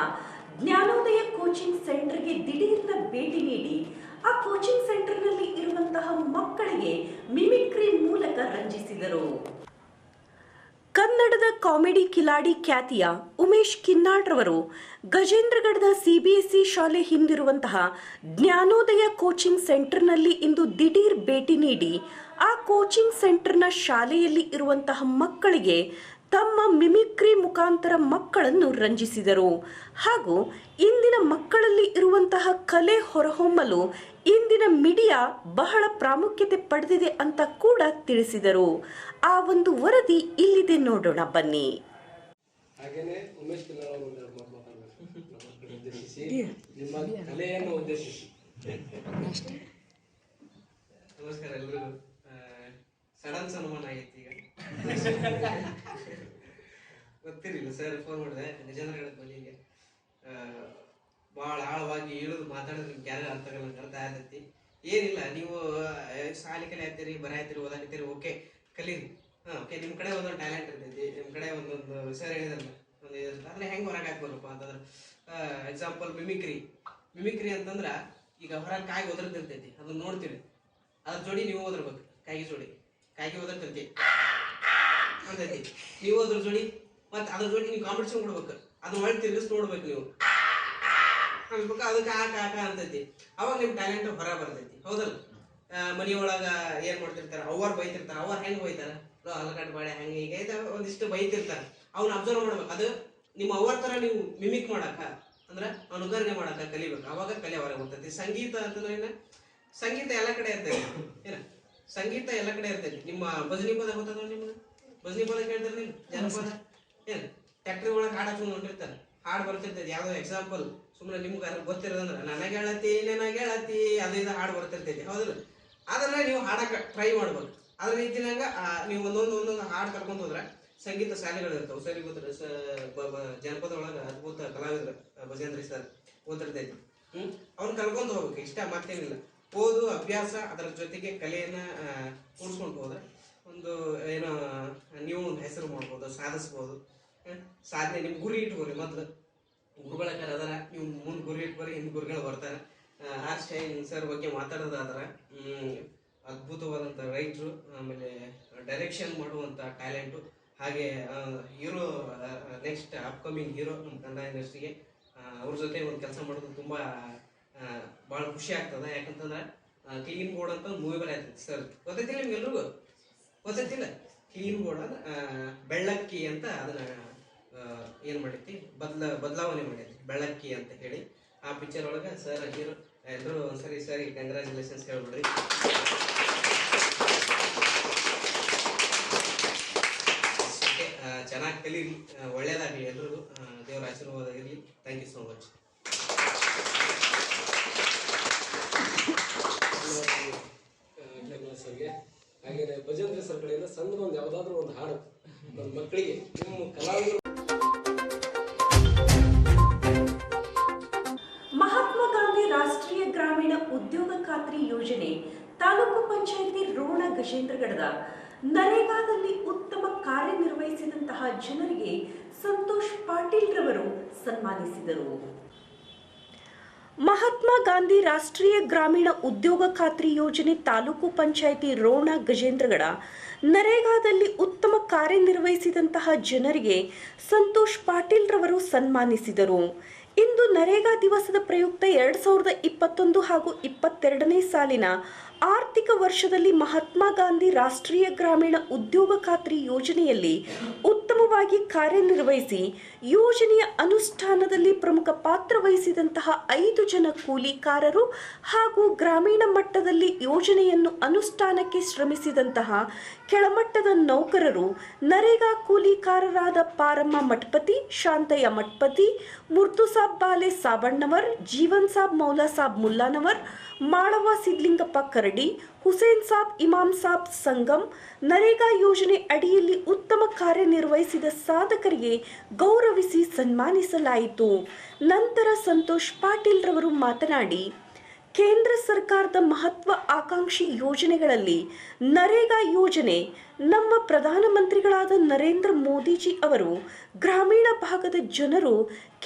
ಜ್ಞಾನೋದಯ ಕೋಚಿಂಗ್ ಸೆಂಟರ್ಗೆ ದಿಢೀರ್ನ ಭೇಟಿ ನೀಡಿ ಆ ಕೋಚಿಂಗ್ ಸೆಂಟರ್ನಲ್ಲಿ ಇರುವಂತಹ ಮಕ್ಕಳಿಗೆ ಮಿಮಿಕ್ರಿ ಮೂಲಕ ರಂಜಿಸಿದರು. ಕನ್ನಡದ ಕಾಮಿಡಿ ಕಿಲಾಡಿ ಖ್ಯಾತಿಯ ಉಮೇಶ್ ಕಿನ್ನಾಡ್ ರವರು ಗಜೇಂದ್ರಗಢದ ಸಿಬಿಎಸ್ಇ ಶಾಲೆ ಹಿಂದಿರುವಂತಹ ಜ್ಞಾನೋದಯ ಕೋಚಿಂಗ್ ಸೆಂಟರ್ನಲ್ಲಿ ಇಂದು ದಿಢೀರ್ ಭೇಟಿ ನೀಡಿ ಆ ಕೋಚಿಂಗ್ ಸೆಂಟರ್ನ ಶಾಲೆಯಲ್ಲಿ ಇರುವಂತಹ ಮಕ್ಕಳಿಗೆ ತಮ್ಮ ಮಿಮಿಕ್ರಿ ಮುಖಾಂತರ ಮಕ್ಕಳನ್ನು ರಂಜಿಸಿದರು. ಹಾಗೂ ಇಂದಿನ ಮಕ್ಕಳಲ್ಲಿ ಇರುವಂತಹ ಕಲೆ ಹೊರಹೊಮ್ಮಲು ಇಂದಿನ ಮೀಡಿಯಾ ಬಹಳ ಪ್ರಾಮುಖ್ಯತೆ ಪಡೆದಿದೆ ಅಂತ ಕೂಡ ತಿಳಿಸಿದರು. ಆ ಒಂದು ವರದಿ ಇಲ್ಲಿದೆ, ನೋಡೋಣ ಬನ್ನಿ. ಹಾಗೇನೆ ಉಮೇಶ್ ಕಿನ್ನಾಡ್ ಅವರು ಉದ್ದೇಶಿಸಿ ನಿಮ್ಮ ಕಲೆಯನ್ನು ಉದ್ದೇಶಿಸಿ. ನಮಸ್ಕಾರ ಎಲ್ರಿಗೂ. ಸಡನ್ ಸನ್ಮಾನ ಆಗೈತಿ. ಈಗ ಗೊತ್ತಿರಲಿಲ್ಲ ಸರ್ ಫೋನ್ ಮಾಡಿದೆ ಗಜೇಂದ್ರಗಢದ ಮನೆಗೆ. ಭಾಳ ಆಳವಾಗಿ ಇಳಿದು ಮಾತಾಡಿದ್ರೆ ನಿಮ್ಗೆ ಯಾರು ಅರ್ಥ ಆಗೈತಿ. ಏನಿಲ್ಲ, ನೀವು ಶಾಲೆ ಕಲೆ ಆಗ್ತೀರಿ, ಬರಾಯ್ತೀರಿ, ಓದಾಕತ್ತೀರಿ, ಓಕೆ ಕಲೀರಿ. ಓಕೆ, ನಿಮ್ಮ ಕಡೆ ಒಂದೊಂದು ಟ್ಯಾಲೆಂಟ್ ಇರ್ತೈತಿ, ನಿಮ್ಮ ಕಡೆ ಒಂದೊಂದು ಸರ್ ಹೇಳಿದ್ರಲ್ಲ ಒಂದು ಅದನ್ನ ಹೆಂಗೆ ಹೊರಗೆ ಹಾಕ್ಬೇಕಪ್ಪ ಅಂತಂದ್ರೆ ಎಕ್ಸಾಂಪಲ್ ಮಿಮಿಕ್ರಿ ಅಂತಂದ್ರೆ ಈಗ ಹೊರಗೆ ಕಾಯಿ ಒದರ್ತಿರ್ತೈತಿ, ಅದನ್ನ ನೋಡ್ತೀರಿ, ಅದ್ರ ಜೋಡಿ ನೀವು ಓದಿರ್ಬೇಕು. ಕಾಯಿಗೆ ಓದಿರ್ತೈತಿ ಅಂತೈತಿ, ನೀವು ಅದ್ರ ಜೋಡಿ ಮತ್ತೆ ಅದ್ರ ಜೋಡಿ ನೀವು ಕಾಂಪಿಟೇಷನ್ ಕೊಡ್ಬೇಕು. ಅದನ್ನ ಒಳ್ಳೆ ತಿರ್ಗಿಸ್ ನೋಡ್ಬೇಕು, ನೀವು ಅನ್ಬೇಕು ಅದಕ್ಕೆ ಆಕ ಅಂತೈತಿ. ಅವಾಗ ನಿಮ್ ಟ್ಯಾಲೆಂಟ್ ಹೊರ ಬರ್ತೈತಿ, ಹೌದಲ್ಲ? ಮನಿಯೊಳಗ ಏನ್ ಮಾಡ್ತಿರ್ತಾರ, ಅವ್ರು ಬೈತಿರ್ತಾರ, ಅವ್ರು ಹೆಂಗ್ ಬೈತಾರ, ಅಲಕಾಟ್ ಬಾಳೆ ಹೆಂಗೆ ಈಗ ಒಂದಿಷ್ಟು ಬೈತಿರ್ತಾರ, ಅವ್ನ ಅಬ್ಸರ್ವ್ ಮಾಡ್ಬೇಕು. ಅದು ನಿಮ್ಮ ಅವ್ರ ತರ ನೀವು ಮಿಮಿಕ್ ಮಾಡಕ ಅಂದ್ರೆ ಅನುಕರಣೆ ಮಾಡಕ ಕಲಿಬೇಕು. ಅವಾಗ ಕಲೆ ಹೊರಗೆ ಬರ್ತೈತಿ. ಸಂಗೀತ ಅಂತಂದ್ರೆ ಏನ, ಸಂಗೀತ ಎಲ್ಲ ಕಡೆ ಇರ್ತೈತಿ. ಏನ ಸಂಗೀತ ಎಲ್ಲ ಕಡೆ ಇರ್ತೈತಿ. ನಿಮ್ಮ ಭಜನಿ ಪದ ಗೊತ್ತದ ನಿಮ್ಗೆ? ಭಜನಿ ಪದ ಕೇಳ್ತಾರ ನೀವು? ಜನಪದ ಏನ್ ಟ್ಯಾಕ್ಟ್ರಿ ಒಳಗೆ ಹಾಡು ಹಚ್ಕೊಂಡು ನೋಡಿರ್ತಾರ, ಹಾಡು ಬರ್ತಿರ್ತೈತಿ. ಯಾವ್ದೋ ಎಕ್ಸಾಂಪಲ್ ಸುಮ್ಮನೆ ನಿಮ್ಗೆ ಗೊತ್ತಿರೋದಂದ್ರೆ ನನಗೆ ಹೇಳತಿ ಅದು ಇದು ಹಾಡು ಬರ್ತಿರ್ತೈತಿ, ಹೌದಲ್ಲ? ಅದನ್ನ ನೀವು ಹಾಡಕ್ಕೆ ಟ್ರೈ ಮಾಡ್ಬೇಕು. ಅದ್ರ ರೀತಿನಾಗ ನೀವು ಒಂದೊಂದು ಹಾಡು ಕರ್ಕೊಂಡ್ ಹೋದ್ರೆ ಸಂಗೀತ ಶಾಲೆಗಳು ಇರ್ತಾವೆ. ಸರಿ ಗೊತ್ತಿರ ಜನಪದ ಒಳಗೆ ಅದ್ಭುತ ಕಲಾವಿದ್ರ ಭಜೇಂದ್ರ ಸರ್ ಓದಿರ್ತೈತಿ. ಅವ್ನ ಕರ್ಕೊಂಡ್ ಹೋಗ್ಬೇಕು, ಇಷ್ಟ ಮತ್ತೇನಿಲ್ಲ. ಓದು ಅಭ್ಯಾಸ ಅದರ ಜೊತೆಗೆ ಕಲೆಯನ್ನ ಕೂಡಿಸ್ಕೊಂಡು ಹೋದ್ರೆ ಒಂದು ಏನೋ ನೀವು ಒಂದು ಹೆಸರು ಮಾಡ್ಬೋದು, ಸಾಧಿಸ್ಬೋದು. ಸಾಧನೆ ನಿಮ್ ಗುರಿ ಇಟ್ಕೋರಿ. ಮೊದ್ಲು ಗುರುಗಳಕ್ಕಾರ ಅದರ, ನೀವು ಮುಂದ್ ಗುರಿ ಇಟ್ಕೋರಿ, ಹಿಂದ್ ಗುರುಗಳು ಬರ್ತಾರೆ. ಆರ್ ಶೈನ್ ಸರ್ ಬಗ್ಗೆ ಮಾತಾಡೋದಾದ್ರ ಅದ್ಭುತವಾದಂಥ ರೈಟ್ರು, ಆಮೇಲೆ ಡೈರೆಕ್ಷನ್ ಮಾಡುವಂಥ ಟ್ಯಾಲೆಂಟು, ಹಾಗೆ ಹೀರೋ, ನೆಕ್ಸ್ಟ್ ಅಪ್ಕಮಿಂಗ್ ಹೀರೋ ನಮ್ಮ ಕನ್ನಡ ಇಂಡಸ್ಟ್ರಿಗೆ. ಅವ್ರ ಜೊತೆ ಒಂದು ಕೆಲಸ ಮಾಡೋದು ತುಂಬಾ ಭಾಳ ಖುಷಿ ಆಗ್ತದೆ. ಯಾಕಂತಂದ್ರೆ ಕ್ಲೀನ್ ಬೋರ್ಡ್ ಅಂತ ಮೂವಿ ಬರತೈತಿ ಸರ್, ಗೊತ್ತೈತಿಲ್ಲ ನಿಮ್ಗೆಲ್ರಿಗೂ? ಗೊತ್ತೈತಿಲ್ಲ? ಕ್ಲೀನ್ ಬೋರ್ಡ್ ಅಂದ್ರೆ ಬೆಳ್ಳಕ್ಕಿ ಅಂತ ಅದನ್ನ ಏನ್ ಮಾಡೈತಿ, ಬದಲಾವಣೆ ಮಾಡೈತಿ, ಬೆಳ್ಳಕ್ಕಿ ಅಂತ ಹೇಳಿ. ಆ ಪಿಕ್ಚರ್ ಒಳಗೆ ಸರ್ ಹೀರೋ. ಎಲ್ಲರೂ ಒಂದ್ಸರಿ ಸರಿ ಕಂಗ್ರ್ಯಾಚುಲೇಷನ್ಸ್ ಹೇಳ್ಬಿಡ್ರಿ. ಚೆನ್ನಾಗಿ ಕಲೀರಿ, ಒಳ್ಳೇದಾಗಲಿ ಎಲ್ರಿಗೂ. ದೇವರ ಆಶೀರ್ವಾದ ಇರಲಿ. Thank you so much. ಸರ್ಗೆ ಹಾಗೆ ಭಜಂತ್ರಿ ಸರ್ ಕಡೆಯಿಂದ ಸಣ್ಣ ಒಂದು ಯಾವುದಾದ್ರೂ ಒಂದು ಹಾಡು ನನ್ನ ಮಕ್ಕಳಿಗೆ ನಿಮ್ಮ ಕಲಾವಿದರು. ಮಹಾತ್ಮ ಗಾಂಧಿ ರಾಷ್ಟ್ರೀಯ ಗ್ರಾಮೀಣ ಉದ್ಯೋಗ ಖಾತ್ರಿ ಯೋಜನೆ ತಾಲೂಕು ಪಂಚಾಯಿತಿ ರೋಣ ಗಜೇಂದ್ರಗಡದ ನರೇಗಾದಲ್ಲಿ ಉತ್ತಮ ಕಾರ್ಯನಿರ್ವಹಿಸಿದಂತಹ ಜನರಿಗೆ ಸಂತೋಷ್ ಪಾಟೀಲ್ ರವರು ಸನ್ಮಾನಿಸಿದರು. ಮಹಾತ್ಮ ಗಾಂಧಿ ರಾಷ್ಟ್ರೀಯ ಗ್ರಾಮೀಣ ಉದ್ಯೋಗ ಖಾತ್ರಿ ಯೋಜನೆ ತಾಲೂಕು ಪಂಚಾಯಿತಿ ರೋಣ ಗಜೇಂದ್ರಗಡ ನರೇಗಾದಲ್ಲಿ ಉತ್ತಮ ಕಾರ್ಯನಿರ್ವಹಿಸಿದಂತಹ ಜನರಿಗೆ ಸಂತೋಷ್ ಪಾಟೀಲ್ ರವರು ಸನ್ಮಾನಿಸಿದರು. ಇಂದು ನರೇಗಾ ದಿವಸದ ಪ್ರಯುಕ್ತ 2021 ಹಾಗೂ 22ನೇ ಸಾಲಿನ ಆರ್ಥಿಕ ವರ್ಷದಲ್ಲಿ ಮಹಾತ್ಮ ಗಾಂಧಿ ರಾಷ್ಟ್ರೀಯ ಗ್ರಾಮೀಣ ಉದ್ಯೋಗ ಖಾತ್ರಿ ಯೋಜನೆಯಲ್ಲಿ ಉತ್ತಮವಾಗಿ ಕಾರ್ಯನಿರ್ವಹಿಸಿ ಯೋಜನೆಯ ಅನುಷ್ಠಾನದಲ್ಲಿ ಪ್ರಮುಖ ಪಾತ್ರ ವಹಿಸಿದಂತಹ 5 ಜನ ಕೂಲಿಕಾರರು ಹಾಗೂ ಗ್ರಾಮೀಣ ಮಟ್ಟದಲ್ಲಿ ಯೋಜನೆಯನ್ನು ಅನುಷ್ಠಾನಕ್ಕೆ ಶ್ರಮಿಸಿದಂತಹ ಕೆಳಮಟ್ಟದ ನೌಕರರು ನರೇಗಾ ಕೂಲಿಕಾರರಾದ ಪಾರಮ್ಮ ಮಠಪತಿ, ಶಾಂತಯ್ಯ ಮಠಪತಿ, ಮುರ್ತುಸಾಬ್ ಬಾಲೆ ಸಾಬಣ್ಣವರ್, ಜೀವನ್ ಸಾಬ್ ಮೌಲಾ ಸಾಬ್ ಮುಲ್ಲಾನವರ್, ಮಾಳವ ಸಿದ್ಲಿಂಗಪ್ಪ ಕರಡಿ, ಹುಸೇನ್ ಸಾಬ್ ಇಮಾಮ್ ಸಾಬ್ ಸಂಗಮ್ ನರೇಗಾ ಯೋಜನೆ ಅಡಿಯಲ್ಲಿ ಉತ್ತಮ ಕಾರ್ಯನಿರ್ವಹಿಸಿದ ಸಾಧಕರಿಗೆ ಗೌರವಿಸಿ ಸನ್ಮಾನಿಸಲಾಯಿತು. ನಂತರ ಸಂತೋಷ್ ಪಾಟೀಲ್ ರವರು ಮಾತನಾಡಿ, ಕೇಂದ್ರ ಸರ್ಕಾರದ ಮಹತ್ವ ಆಕಾಂಕ್ಷಿ ಯೋಜನೆಗಳಲ್ಲಿ ನರೇಗಾ ಯೋಜನೆ ನಮ್ಮ ಪ್ರಧಾನಮಂತ್ರಿಗಳಾದ ನರೇಂದ್ರ ಮೋದಿಜಿ ಅವರು ಗ್ರಾಮೀಣ ಭಾಗದ ಜನರು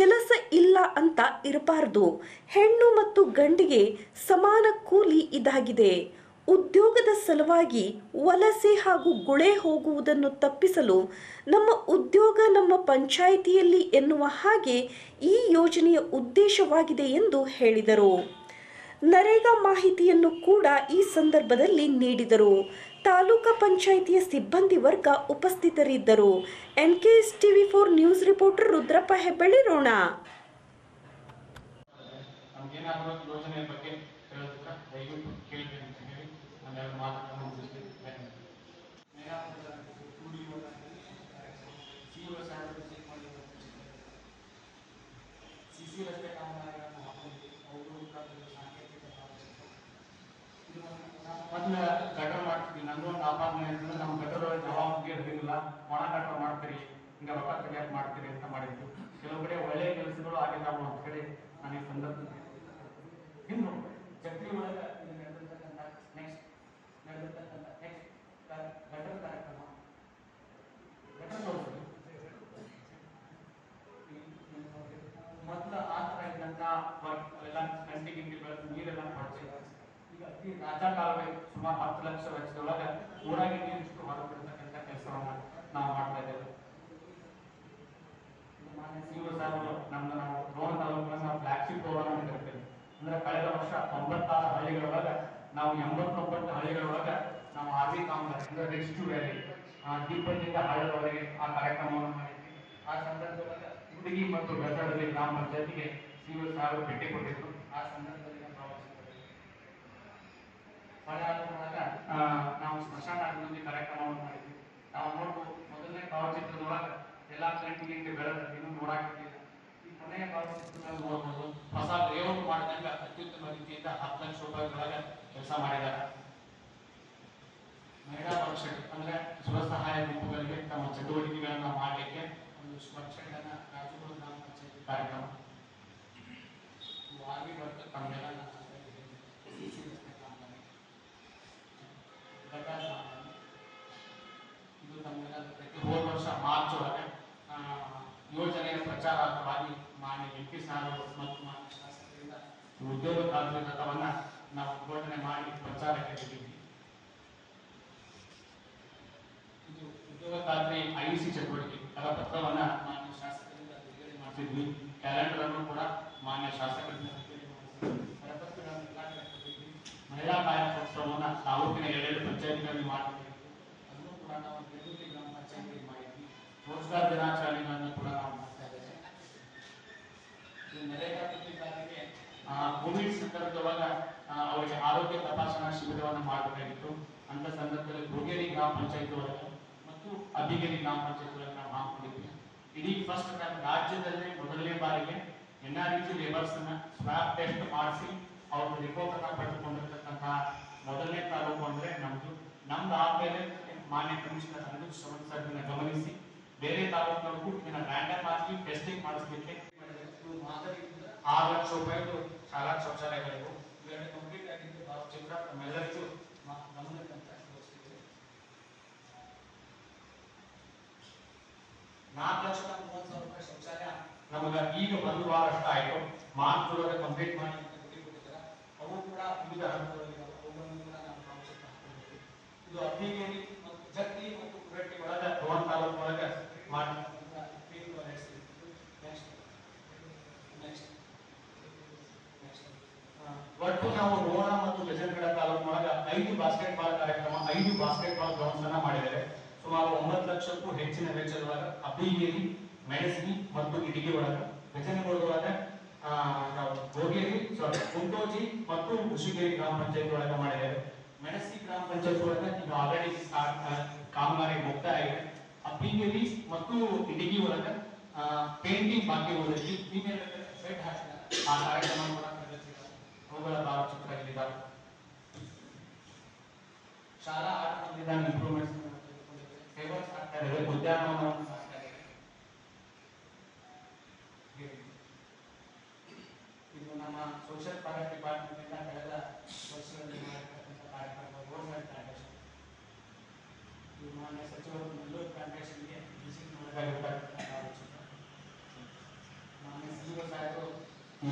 ಕೆಲಸ ಇಲ್ಲ ಅಂತ ಇರಬಾರದು, ಹೆಣ್ಣು ಮತ್ತು ಗಂಡಿಗೆ ಸಮಾನ ಕೂಲಿ ಇದಾಗಿದೆ. ಉದ್ಯೋಗದ ಸಲುವಾಗಿ ವಲಸೆ ಹಾಗೂ ಗುಳೆ ಹೋಗುವುದನ್ನು ತಪ್ಪಿಸಲು ನಮ್ಮ ಉದ್ಯೋಗ ನಮ್ಮ ಪಂಚಾಯಿತಿಯಲ್ಲಿ ಎನ್ನುವ ಹಾಗೆ ಈ ಯೋಜನೆಯ ಉದ್ದೇಶವಾಗಿದೆ ಎಂದು ಹೇಳಿದರು. ನರೇಗಾ ಮಾಹಿತಿಯನ್ನು ಕೂಡ ಈ ಸಂದರ್ಭದಲ್ಲಿ ನೀಡಿದರು. ತಾಲೂಕಾ ಪಂಚಾಯಿತಿಯ ಸಿಬ್ಬಂದಿ ವರ್ಗ ಉಪಸ್ಥಿತರಿದ್ದರು. NKS TV4 news reporter Rudrappa Hebballi, Rona. ಮೊದಲ ಗಟರ್ ಮಾಡ್ತೀವಿ. ನಂದೊಂದು ಆಪಾದನೆ ಅಂತಂದ್ರೆ ನಮ್ಮ ಗಟರ್ ಜವಾಬ್ದಾರಿ ಇರಲಿಲ್ಲ, ಒಣ ಗಟರ್ ಮಾಡ್ತೀರಿ, ಹಿಂಗೆ ರೊಕ್ಕ ತೆಗಿಯಕ್ಕೆ ಮಾಡ್ತೀರಿ ಅಂತ ಮಾಡಿದ್ದು. ಕೆಲವು ಕಡೆ ಒಳ್ಳೆಯ ಕೆಲಸಗಳು ಆಗಿದ್ದಾವೆ. ಒಂದು ಕಡೆ ನನಗೆ ಸಂದರ್ಭ ಇನ್ನು ಚಕ್ರಿ ಒಳಗೆ ನೆಕ್ಸ್ಟ್ ಗಟರ್ ಕಾರ್ಯಕ್ರಮ ಗಟರ್ ತೋರಿಸ್ತೀವಿ. ಮೊದಲು ಆ ಥರ ಇದ್ದಂಥ ಎಲ್ಲ ಗಂಟೆ ಗಿಂಟಿ ಬೆಳೆದು ನೀರೆಲ್ಲ ಕೊಡ್ತೀವಿ. ಈಗ ಅತಿ ರಾಜಾ ಕಾಲುವೆ ಸುಮಾರು 10 ಲಕ್ಷ ವೆಚ್ಚದೊಳಗೆ ಊರಾಗಿ ನೀರಿಷ್ಟು ಹೊರಬಿಡ್ತಕ್ಕಂಥ ಕೆಲಸವನ್ನು ನಾವು ಮಾಡ್ತಾ ಇದ್ದೇವೆ. ಮಾನ್ಯ CEO ಸಾಹೇಬರು ನಮ್ದು ನಾವು ರೋಣ ತಾಲೂಕಿನ ನಾವು ಫ್ಲಾಗ್ಶಿಪ್ ಪ್ರೋಗ್ರಾಮ್ ಅಂತ ಕರಿತೇವೆ. ಅಂದ್ರೆ ಕಳೆದ ವರ್ಷ 96 ಹಳ್ಳಿಗಳೊಳಗೆ ನಾವು 89 ಹಳ್ಳಿಗಳೊಳಗೆ ನಾವು ಆರ್ವಿ ಕಾಮಗಾರಿ ಅಂದ್ರೆ ರಿಚ್ ಟು ವ್ಯಾಲಿ ದೀಪದಿಂದ ಹಳ್ಳದವರೆಗೆ ಆ ಕಾರ್ಯಕ್ರಮವನ್ನು ಮಾಡಿದ್ವಿ. ಆ ಸಂದರ್ಭದೊಳಗೆ ಹುಡುಗಿ ಮತ್ತು ಬೆಸರದಲ್ಲಿ ಗ್ರಾಮ ಪಂಚಾಯತಿಗೆ CEO ಸಾಹೇಬರು ಭೇಟಿ ಕೊಟ್ಟಿದ್ರು. ಆ ಸಂದರ್ಭದಲ್ಲಿ ನಾವು ಸ್ಮಶಾನ ಅಭಿವೃದ್ಧಿ ಕಾರ್ಯಕ್ರಮವನ್ನು ಮಾಡಿದ್ವಿ. ನಾವು ನೋಡ್ಬೋದು, ಮೊದಲನೇ ಭಾವಚಿತ್ರದೊಳಗೆ ಎಲ್ಲ ಗಂಟೆ ಬೆಳೆದ ಇನ್ನೂ ನೋಡಾಕಿದ್ದೀವಿ. ಈ ಕೊನೆಯ ಭಾವಚಿತ್ರದಲ್ಲಿ ನೋಡ್ಬೋದು, ಹೊಸ ಲೇಔಟ್ ಮಾಡಿದಂಗ ಅತ್ಯುತ್ತಮ ರೀತಿಯಿಂದ 10 ಲಕ್ಷ ರೂಪಾಯಿಗಳೊಳಗೆ ಕೆಲಸ ಮಾಡಿದ್ದಾರೆ. ಮಹಿಳಾ ವರ್ಕ್ಶೆಡ್ ಅಂದ್ರೆ ಸ್ವಸಹಾಯ ಗುಂಪುಗಳಿಗೆ ತಮ್ಮ ಚಟುವಟಿಕೆಗಳನ್ನು ಮಾಡಲಿಕ್ಕೆ ಒಂದು ವರ್ಕ್ಶೆಡ್ ಅನ್ನ ರಾಜುಗುರು ಗ್ರಾಮ ಪಂಚಾಯತಿ ಕಾರ್ಯಕ್ರಮ ಆಗಿ ವರ್ಕ್ ತಮ್ಮೆಲ್ಲ ಇದು ತಮ್ಮೆಲ್ಲ ಹೋದ ವರ್ಷ ಮಾರ್ಚ್ ಒಳಗೆ ಯೋಜನೆಯ ಪ್ರಚಾರಾರ್ಥವಾಗಿ ಮಾನ್ಯ MP ಸಾಹೇಬರು ಮತ್ತು ಮಾನ್ಯ ಶಾಸಕರಿಂದ ಉದ್ಯೋಗ ಖಾತ್ರಿ ರಥವನ್ನ ನಾವು ಉದ್ಘಾಟನೆ ಮಾಡಿ ಪ್ರಚಾರಕ್ಕೆ ಇಟ್ಟಿದ್ದೀವಿ. ಇದು ಉದ್ಯೋಗ ಖಾತ್ರಿ IEC ಚಟುವಟಿಕೆ ಕರಪತ್ರವನ್ನ ಮಾನ್ಯ ಶಾಸಕರಿಂದ ಬಿಡುಗಡೆ ಮಾಡ್ತಿದ್ವಿ. ಕ್ಯಾಲೆಂಡರ್ ಅನ್ನು ಕೂಡ ಮಾನ್ಯ ಶಾಸಕರಿಂದ ಬಿಡುಗಡೆ ಮಾಡಿಸಿದ್ವಿ. ಕರಪತ್ರಗಳನ್ನು ಇಲಾಖೆ ಕೊಟ್ಟಿದ್ವಿ. ಮಹಿಳಾ ಕಾರ್ಯಪತ್ರವನ್ನ ತಾಲೂಕಿನ 2 ಪಂಚಾಯತಿಗಳಲ್ಲಿ ಮಾಡಿದ್ವಿ. ಅದನ್ನು ಕೂಡ ನಾವು ಬೆಳಗುತ್ತಿ ಗ್ರಾಮ ಪಂಚಾಯತಿಯಲ್ಲಿ ಮಾಡಿದ್ವಿ. ರೋಜಗಾರ್ ದಿನಾಚರಣೆಗಳನ್ನು ಕೂಡ ನಾವು ಮಾಡ್ತಾ ಇದ್ದೇವೆ. ನರೇಗಾ ಕೂಲಿಕಾರರಿಗೆ ಕೋವಿಡ್ ಸಂದರ್ಭದೊಳಗ ಅವರಿಗೆ ಆರೋಗ್ಯ ತಪಾಸಣಾ ಶಿಬಿರವನ್ನು ಮಾಡಬೇಕಾಗಿತ್ತು. ಅಂತ ಸಂದರ್ಭದಲ್ಲಿ ಭೋಗೇರಿ ಗ್ರಾಮ ಪಂಚಾಯತಿ ಒಳಗೆ ಮತ್ತು ಅಬ್ಬಿಗೇರಿ ಗ್ರಾಮ ಪಂಚಾಯತಿ ಒಳಗೆ ಹಮ್ಮಿಕೊಂಡಿದ್ವಿ. ಇಡೀ ಫಸ್ಟ್ ಟೈಮ್ ರಾಜ್ಯದಲ್ಲೇ ಮೊದಲನೇ ಬಾರಿಗೆ NREG ಲೇಬರ್ಸ್ ಅನ್ನ ಸ್ವಾಬ್ ಟೆಸ್ಟ್ ಮಾಡಿಸಿ ಅವ್ರ ರಿಪೋರ್ಟ್ ಅನ್ನ ಪಡೆದುಕೊಂಡಿರ್ತಕ್ಕಂತಹ ಮೊದಲನೇ ತಾಲೂಕು ಅಂದ್ರೆ ನಮ್ದು ಆದ್ಮೇಲೆ ಮಾನ್ಯ ಕಮಿಷನರ್ ಅನುಜ್ ಶ್ರವಣ್ ಸರ್ನ ಗಮನಿಸಿ ಬೇರೆ ತಾಲೂಕಿನವ್ರಿಗೂ ಇದನ್ನ ರ್ಯಾಂಡಮ್ ಆಗಿ ಟೆಸ್ಟಿಂಗ್ ಮಾಡಿಸ್ಲಿಕ್ಕೆ 6 ಲಕ್ಷ ರೂಪಾಯಿದು ಶಾಲಾ ಶೌಚಾಲಯಗಳಿಗೂ ಇವೆರಡು ಕಂಪ್ಲೀಟ್ ಆಗಿದ್ದು ಚಿತ್ರ ತಮ್ಮೆಲ್ಲರಿಗೂ ಗಮನಕ್ಕೆ ಅಂತ ತೋರಿಸ್ತೀವಿ. 4,30,000 ರೂಪಾಯಿ ಶೌಚಾಲಯ ನಮಗ ಈಗ 1 ವಾರ ಅಷ್ಟ ಆಯ್ತು. ಮಾರ್ಚ್ ಒಳಗೆ ಕಂಪ್ಲೀಟ್ ಮಾಡಿ ಕೊಟ್ಟಿದ್ದಾರೆ. ಅವು ಕೂಡ ವಿವಿಧ ಹಂತಗಳಲ್ಲಿ ಅವುಗಳನ್ನು ಕೂಡ ನಾವು ಅವಶ್ಯಕತೆ ಹಾಕಬೇಕು. ಇದು ಅಬ್ಬಿಗೇರಿ ಮತ್ತು ಜತ್ತಿ ಮತ್ತು ಕುರಟ್ಟಿ ಒಳಗ ರೋಹನ್ ತಾಲೂಕು ಒಳಗ ಮಾಡಿ ಒಟ್ಟು ನಾವು ರೋಣ ಮತ್ತು ಗಜೇಂದ್ರಗಡ ತಾಲೂಕಿನೊಳಗ 5 ಬಾಸ್ಕೆಟ್ಬಾಲ್ ಕಾರ್ಯಕ್ರಮ 5 ಬಾಸ್ಕೆಟ್ಬಾಲ್ ಗ್ರೌಂಡ್ಸ್ ಅನ್ನ ಮಾಡಿದ್ದಾರೆ. ಸುಮಾರು 9 ಲಕ್ಷಕ್ಕೂ ಹೆಚ್ಚಿನ ವೆಚ್ಚದೊಳಗ ಅಬ್ಬಿಗೇರಿ, ಮೆಣಸಗಿ ಮತ್ತು ಇಟಗಿ ಒಳಗ, ಗಜೇಂದ್ರಗಡದೊಳಗ ಗೋಗೇರಿ ಕುಂಟೋಜಿ ಮತ್ತು ಉಷಿಗೇರಿ ಗ್ರಾಮ ಪಂಚಾಯತ್ ಒಳಗ ಮಾಡಿದ್ದಾರೆ. ಮೆಣಸಿ ಗ್ರಾಮ ಪಂಚಾಯತ್ ಒಳಗ ಈಗ ಆಲ್ರೆಡಿ ಕಾಮಗಾರಿ ಮುಕ್ತಾಯ ಆಗಿದೆ. ಅಬ್ಬಿಗೇರಿ ಮತ್ತು ಇಟಗಿ ಒಳಗ ಪೇಂಟಿಂಗ್ ಬಾಕಿ ಉಳಿದೈತಿ. ಈಮೇಲೆ ಸೆಟ್ ಹಾಕಿದ ಆ ಕಾರ್ಯಕ್ರಮ ಕೂಡ ಅವುಗಳ ಭಾವಚಿತ್ರ ಇಲ್ಲಿದ್ದಾವೆ. ಶಾಲಾ ಆಟ ಮೈದಾನ ಇಂಪ್ರೂವ್ಮೆಂಟ್ಸ್ ಫೇಮಸ್ ಆಗ್ತಾ ಇದೆ. ಉದ್ಯಾನವನವನ್ನು ಮಾಡ್ತಾ ಇದೆ. ಇದು ನಮ್ಮ ಸೋಷಿಯಲ್ ಪ್ರಾಜೆಕ್ಟ್ ಡಿಪಾರ್ಟ್ಮೆಂಟ್ ಇಂದ ಕಳೆದ ವರ್ಷಗಳಲ್ಲಿ ಮಾಡಿರ್ತಕ್ಕಂಥ ಕಾರ್ಯಕ್ರಮ ರೋಡ್ ಸೈಡ್ ಪ್ಲಾಂಟೇಶನ್. ಇದು ಮಾನ್ಯ ಸಚಿವರು ನೆಲ್ಲೂರು ಪ್ಲಾಂಟೇಶನ್ಗೆ ವಿಸಿಟ್ ಮಾಡಬೇಕಾಗಿರ್ತಕ್ಕಂಥ ಭಾವಚಿತ್ರ. ಮಾನ್ಯ ಸಚಿವ ಸಾಹೇಬರು ಈ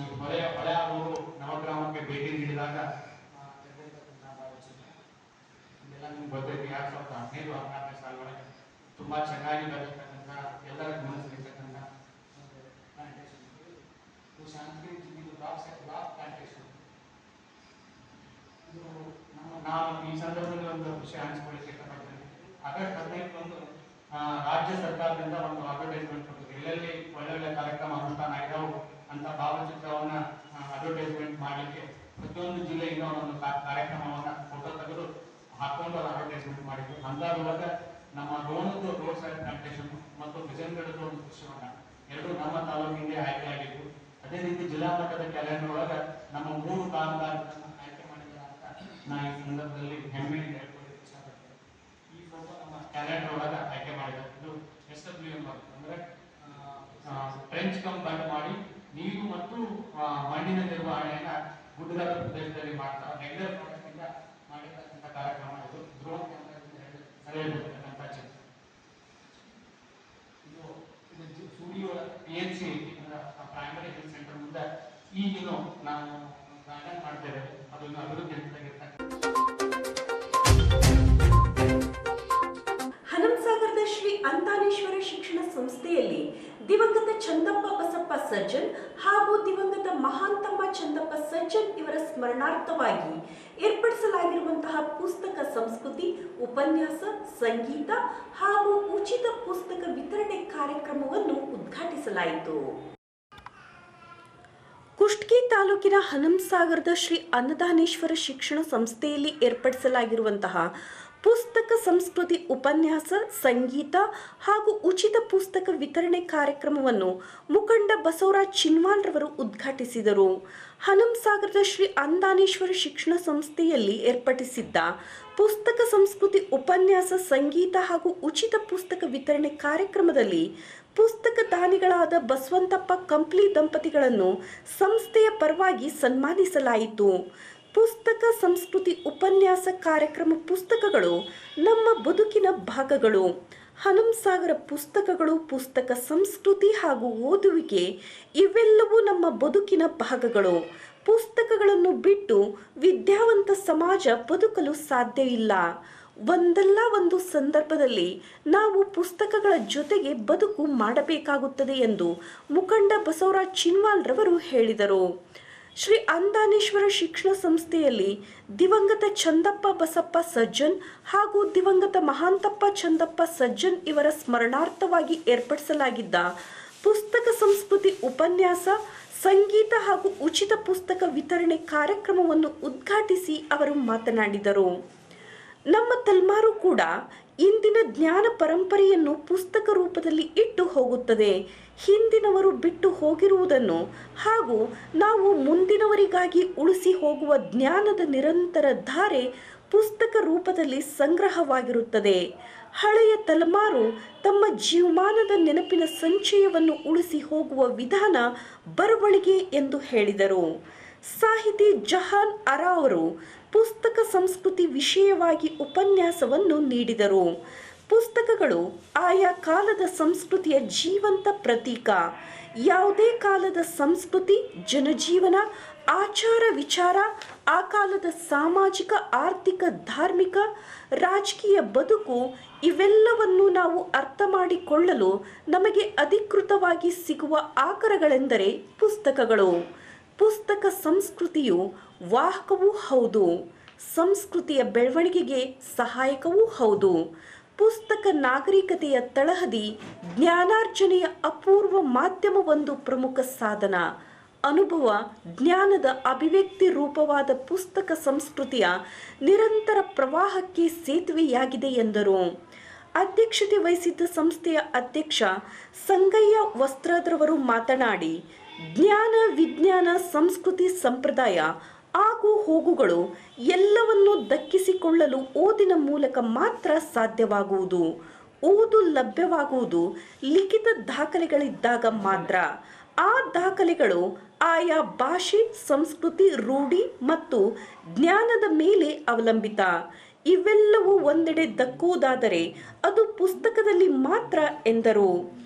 ಹೊಳೆಯಾಳೂರು ನವಗ್ರಾಮಕ್ಕೆ ಭೇಟಿ ನೀಡಿದಾಗ ತೆಗೆದಿರ್ತಕ್ಕಂಥ ಭಾವಚಿತ್ರ. ಇದೆಲ್ಲ ನಿಮ್ಗೆ ಗೊತ್ತೈತಿ. 2015-16ನೇ ಸಾಲೊಳಗೆ ತುಂಬಾ ಚೆನ್ನಾಗಿ ಬರತಕ್ಕಂಥ ಎಲ್ಲರ ಗಮನ ಸೆಳೀತಕ್ಕಂಥ ಪ್ಲಾಂಟೇಶನ್. ಇದು ಶಾಂತಿಗಿರಿ ಜಿಲ್ಲೆದು ಬ್ಲಾಕ್ ಪ್ಲಾಂಟೇಶನ್. ಇದು ನಾನು ಈ ಸಂದರ್ಭದಲ್ಲಿ ಒಂದು ವಿಷಯ ಹಂಚಿಕೊಳ್ಳಿಕ್ಕೆ ಇಷ್ಟಪಡ್ತೇನೆ. ಆಗಸ್ಟ್ 15 ರಾಜ್ಯ ಸರ್ಕಾರದಿಂದ ಒಂದು ಅಡ್ವರ್ಟೈಸ್ಮೆಂಟ್ ಕೊಟ್ಟಿದೆ. ಎಲ್ಲೆಲ್ಲಿ ಒಳ್ಳೊಳ್ಳೆ ಕಾರ್ಯಕ್ರಮ ಅನುಷ್ಠಾನ ಆಗಿದಾವು ಅಂತ ಭಾವಚಿತ್ರವನ್ನ ಅಡ್ವರ್ಟೈಸ್ಮೆಂಟ್ ಮಾಡಲಿಕ್ಕೆ ಪ್ರತಿಯೊಂದು ಜಿಲ್ಲೆಯಿಂದ ಒಂದು ಕಾರ್ಯಕ್ರಮವನ್ನ ಫೋಟೋ ತೆಗೆದು ಹಾಕೊಂಡು ಅಡ್ವರ್ಟೈಸ್ಮೆಂಟ್ ಮಾಡಿದ್ರು. ಅಂಥದ್ರೊಳಗ ನಮ್ಮ ರೋಣದ್ದು ರೋಡ್ ಸೈಡ್ ಪ್ಲಾಂಟೇಶನ್ ಮತ್ತು ಗಜೇಂದ್ರಗಡದ ಒಂದು ಕೃಷಿವನ್ನ ಎರಡು ನಮ್ಮ ತಾಲೂಕಿಗೆ ಆಯ್ಕೆ ಆಗಿತ್ತು. ಅದೇ ರೀತಿ ಜಿಲ್ಲಾ ಮಟ್ಟದ ಕ್ಯಾಲೆಂಡರ್ ಒಳಗ ನಮ್ಮ 3 ಕಾಮಗಾರಿಗಳನ್ನ ಆಯ್ಕೆ ಮಾಡಿದ್ದಾರೆ ಅಂತ ನಾ ಈ ಸಂದರ್ಭದಲ್ಲಿ ಹೆಮ್ಮೆಯಿಂದ ಹೇಳ್ಕೊಳ್ಳಿಕ್ಕೆ ಇಷ್ಟಪಡ್ತೇನೆ. ಈ ಫೋಟೋ ನಮ್ಮ ಕ್ಯಾಲೆಂಡರ್ ಒಳಗ ಆಯ್ಕೆ ಮಾಡಿದ್ದಾರೆ. ಇದು SWM ಅಂದ್ರೆ ಟ್ರೆಂಚ್ ಕಂಪೌಂಡ್ ಮಾಡಿ ನೀರು ಮತ್ತು ಮಣ್ಣಿನ ನಿರ್ವಹಣೆಯನ್ನ ಗುಡ್ಡದ ಪ್ರದೇಶದಲ್ಲಿ ಮಾಡ್ತಾರೆ. ರೆಗ್ಯುಲರ್ ಪ್ರಾಜೆಕ್ಟ್ ಇಂದ ಮಾಡಿರ್ತಕ್ಕಂಥ ಕಾರ್ಯಕ್ರಮ ಇದು. ಡ್ರೋನ್ ಕ್ಯಾಮೆರಾದಿಂದ ಸೆರೆಹಿಡಿದಿರ್ತಕ್ಕಂಥ ಚಿತ್ರ. ಇದು studio PHC primary health centre ಮುಂದೆ ಈಗಿನ ನಾವು ಗಾರ್ಡನ್ ಮಾಡ್ತೇವೆ. ಅದನ್ನು ಅಭಿವೃದ್ಧಿ ಹಂತದಾಗಿರ್ತಕ್ಕಂಥ ಹನಂಸಾಗರದ ಶ್ರೀ ಅಂತಾನೇಶ್ವರ ಶಿಕ್ಷಣ ಸಂಸ್ಥೆಯಲ್ಲಿ ದಿವಂಗತ ಚಂದಪ್ಪ ಬಸಪ್ಪ ಸಜ್ಜನ್ ಹಾಗೂ ದಿವಂಗತ ಮಹಾಂತಮ್ಮ ಚಂದಪ್ಪ ಸಜ್ಜನ್ ಇವರ ಸ್ಮರಣಾರ್ಥವಾಗಿ ಏರ್ಪಡಿಸಲಾಗಿರುವಂತಹ ಪುಸ್ತಕ ಸಂಸ್ಕೃತಿ, ಉಪನ್ಯಾಸ, ಸಂಗೀತ ಹಾಗೂ ಉಚಿತ ಪುಸ್ತಕ ವಿತರಣೆ ಕಾರ್ಯಕ್ರಮವನ್ನು ಉದ್ಘಾಟಿಸಲಾಯಿತು. ಕುಷ್ಟಗಿ ತಾಲೂಕಿನ ಹನಂಸಾಗರದ ಶ್ರೀ ಅನ್ನದಾನೇಶ್ವರ ಶಿಕ್ಷಣ ಸಂಸ್ಥೆಯಲ್ಲಿ ಏರ್ಪಡಿಸಲಾಗಿರುವಂತಹ ಪುಸ್ತಕ ಸಂಸ್ಕೃತಿ, ಉಪನ್ಯಾಸ, ಸಂಗೀತ ಹಾಗೂ ಉಚಿತ ಪುಸ್ತಕ ವಿತರಣೆ ಕಾರ್ಯಕ್ರಮವನ್ನು ಮುಖಂಡ ಬಸವರಾಜ್ ಚಿನ್ವಾಲ್ ರವರು ಉದ್ಘಾಟಿಸಿದರು. ಹನಂಸಾಗರದ ಶ್ರೀ ಅನ್ನದಾನೇಶ್ವರ ಶಿಕ್ಷಣ ಸಂಸ್ಥೆಯಲ್ಲಿ ಏರ್ಪಡಿಸಿದ್ದ ಪುಸ್ತಕ ಸಂಸ್ಕೃತಿ, ಉಪನ್ಯಾಸ, ಸಂಗೀತ ಹಾಗೂ ಉಚಿತ ಪುಸ್ತಕ ವಿತರಣೆ ಕಾರ್ಯಕ್ರಮದಲ್ಲಿ ಪುಸ್ತಕ ದಾನಿಗಳಾದ ಬಸವಂತಪ್ಪ ಕಂಪ್ಲಿ ದಂಪತಿಗಳನ್ನು ಸಂಸ್ಥೆಯ ಪರವಾಗಿ ಸನ್ಮಾನಿಸಲಾಯಿತು. ಪುಸ್ತಕ ಸಂಸ್ಕೃತಿ, ಉಪನ್ಯಾಸ ಕಾರ್ಯಕ್ರಮ ಪುಸ್ತಕಗಳು ನಮ್ಮ ಬದುಕಿನ ಭಾಗಗಳು. ಹನಂಸಾಗರ ಪುಸ್ತಕಗಳು, ಪುಸ್ತಕ ಸಂಸ್ಕೃತಿ ಹಾಗೂ ಓದುವಿಕೆ ಇವೆಲ್ಲವೂ ನಮ್ಮ ಬದುಕಿನ ಭಾಗಗಳು. ಪುಸ್ತಕಗಳನ್ನು ಬಿಟ್ಟು ವಿದ್ಯಾವಂತ ಸಮಾಜ ಬದುಕಲು ಸಾಧ್ಯವಿಲ್ಲ. ಒಂದಲ್ಲ ಒಂದು ಸಂದರ್ಭದಲ್ಲಿ ನಾವು ಪುಸ್ತಕಗಳ ಜೊತೆಗೆ ಬದುಕು ಮಾಡಬೇಕಾಗುತ್ತದೆ ಎಂದು ಮುಖಂಡ ಬಸವರಾಜ್ ಚಿನ್ವಾಲ್ ರವರು ಹೇಳಿದರು. ಶ್ರೀ ಅನ್ನದಾನೇಶ್ವರ ಶಿಕ್ಷಣ ಸಂಸ್ಥೆಯಲ್ಲಿ ದಿವಂಗತ ಚಂದಪ್ಪ ಬಸಪ್ಪ ಸಜ್ಜನ್ ಹಾಗೂ ದಿವಂಗತ ಮಹಾಂತಪ್ಪ ಚಂದಪ್ಪ ಸಜ್ಜನ್ ಇವರ ಸ್ಮರಣಾರ್ಥವಾಗಿ ಏರ್ಪಡಿಸಲಾಗಿದ್ದ ಪುಸ್ತಕ ಸಂಸ್ಕೃತಿ, ಉಪನ್ಯಾಸ, ಸಂಗೀತ ಹಾಗೂ ಉಚಿತ ಪುಸ್ತಕ ವಿತರಣೆ ಕಾರ್ಯಕ್ರಮವನ್ನು ಉದ್ಘಾಟಿಸಿ ಅವರು ಮಾತನಾಡಿದರು. ನಮ್ಮ ತಲೆಮಾರು ಕೂಡ ಇಂದಿನ ಜ್ಞಾನ ಪರಂಪರೆಯನ್ನು ಪುಸ್ತಕ ರೂಪದಲ್ಲಿ ಇಟ್ಟು ಹೋಗುತ್ತದೆ. ಹಿಂದಿನವರು ಬಿಟ್ಟು ಹೋಗಿರುವುದನ್ನು ಹಾಗೂ ನಾವು ಮುಂದಿನವರಿಗಾಗಿ ಉಳಿಸಿ ಹೋಗುವ ಜ್ಞಾನದ ನಿರಂತರ ಧಾರೆ ಪುಸ್ತಕ ರೂಪದಲ್ಲಿ ಸಂಗ್ರಹವಾಗಿರುತ್ತದೆ. ಹಳೆಯ ತಲೆಮಾರು ತಮ್ಮ ಜೀವಮಾನದ ನೆನಪಿನ ಸಂಚಯವನ್ನು ಉಳಿಸಿ ಹೋಗುವ ವಿಧಾನ ಬರವಣಿಗೆ ಎಂದು ಹೇಳಿದರು. ಸಾಹಿತಿ ಜಹಾನ್ ಅರಾ ಅವರು ಪುಸ್ತಕ ಸಂಸ್ಕೃತಿ ವಿಷಯವಾಗಿ ಉಪನ್ಯಾಸವನ್ನು ನೀಡಿದರು. ಪುಸ್ತಕಗಳು ಆಯಾ ಕಾಲದ ಸಂಸ್ಕೃತಿಯ ಜೀವಂತ ಪ್ರತೀಕ. ಯಾವುದೇ ಕಾಲದ ಸಂಸ್ಕೃತಿ, ಜನಜೀವನ, ಆಚಾರ ವಿಚಾರ, ಆ ಕಾಲದ ಸಾಮಾಜಿಕ, ಆರ್ಥಿಕ, ಧಾರ್ಮಿಕ, ರಾಜಕೀಯ ಬದುಕು ಇವೆಲ್ಲವನ್ನು ನಾವು ಅರ್ಥ ಮಾಡಿಕೊಳ್ಳಲು ನಮಗೆ ಅಧಿಕೃತವಾಗಿ ಸಿಗುವ ಆಕರಗಳೆಂದರೆ ಪುಸ್ತಕಗಳು. ಪುಸ್ತಕ ಸಂಸ್ಕೃತಿಯು ವಾಹಕವೂ ಹೌದು, ಸಂಸ್ಕೃತಿಯ ಬೆಳವಣಿಗೆಗೆ ಸಹಾಯಕವೂ ಹೌದು. ಪುಸ್ತಕ ನಾಗರಿಕತೆಯ ತಳಹದಿ, ಜ್ಞಾನಾರ್ಜನೆಯ ಅಪೂರ್ವ ಮಾಧ್ಯಮವೊಂದು ಪ್ರಮುಖ ಸಾಧನ. ಅನುಭವ, ಜ್ಞಾನದ ಅಭಿವ್ಯಕ್ತಿ ರೂಪವಾದ ಪುಸ್ತಕ ಸಂಸ್ಕೃತಿಯ ನಿರಂತರ ಪ್ರವಾಹಕ್ಕೆ ಸೇತುವೆಯಾಗಿದೆ ಎಂದರು. ಅಧ್ಯಕ್ಷತೆ ವಹಿಸಿದ್ದ ಸಂಸ್ಥೆಯ ಅಧ್ಯಕ್ಷ ಸಂಗಯ್ಯ ವಸ್ತ್ರದ್ರವರು ಮಾತನಾಡಿ, ಜ್ಞಾನ, ವಿಜ್ಞಾನ, ಸಂಸ್ಕೃತಿ, ಸಂಪ್ರದಾಯ, ಆಗು ಹೋಗುಗಳು ಎಲ್ಲವನ್ನೂ ದಕ್ಕಿಸಿಕೊಳ್ಳಲು ಓದಿನ ಮೂಲಕ ಮಾತ್ರ ಸಾಧ್ಯವಾಗುವುದು. ಓದು ಲಭ್ಯವಾಗುವುದು ಲಿಖಿತ ದಾಖಲೆಗಳಿದ್ದಾಗ ಮಾತ್ರ. ಆ ದಾಖಲೆಗಳು ಆಯಾ ಭಾಷೆ, ಸಂಸ್ಕೃತಿ, ರೂಢಿ ಮತ್ತು ಜ್ಞಾನದ ಮೇಲೆ ಅವಲಂಬಿತ. ಇವೆಲ್ಲವೂ ಒಂದೆಡೆ ದಕ್ಕುವುದಾದರೆ ಅದು ಪುಸ್ತಕದಲ್ಲಿ ಮಾತ್ರ ಎಂದರು.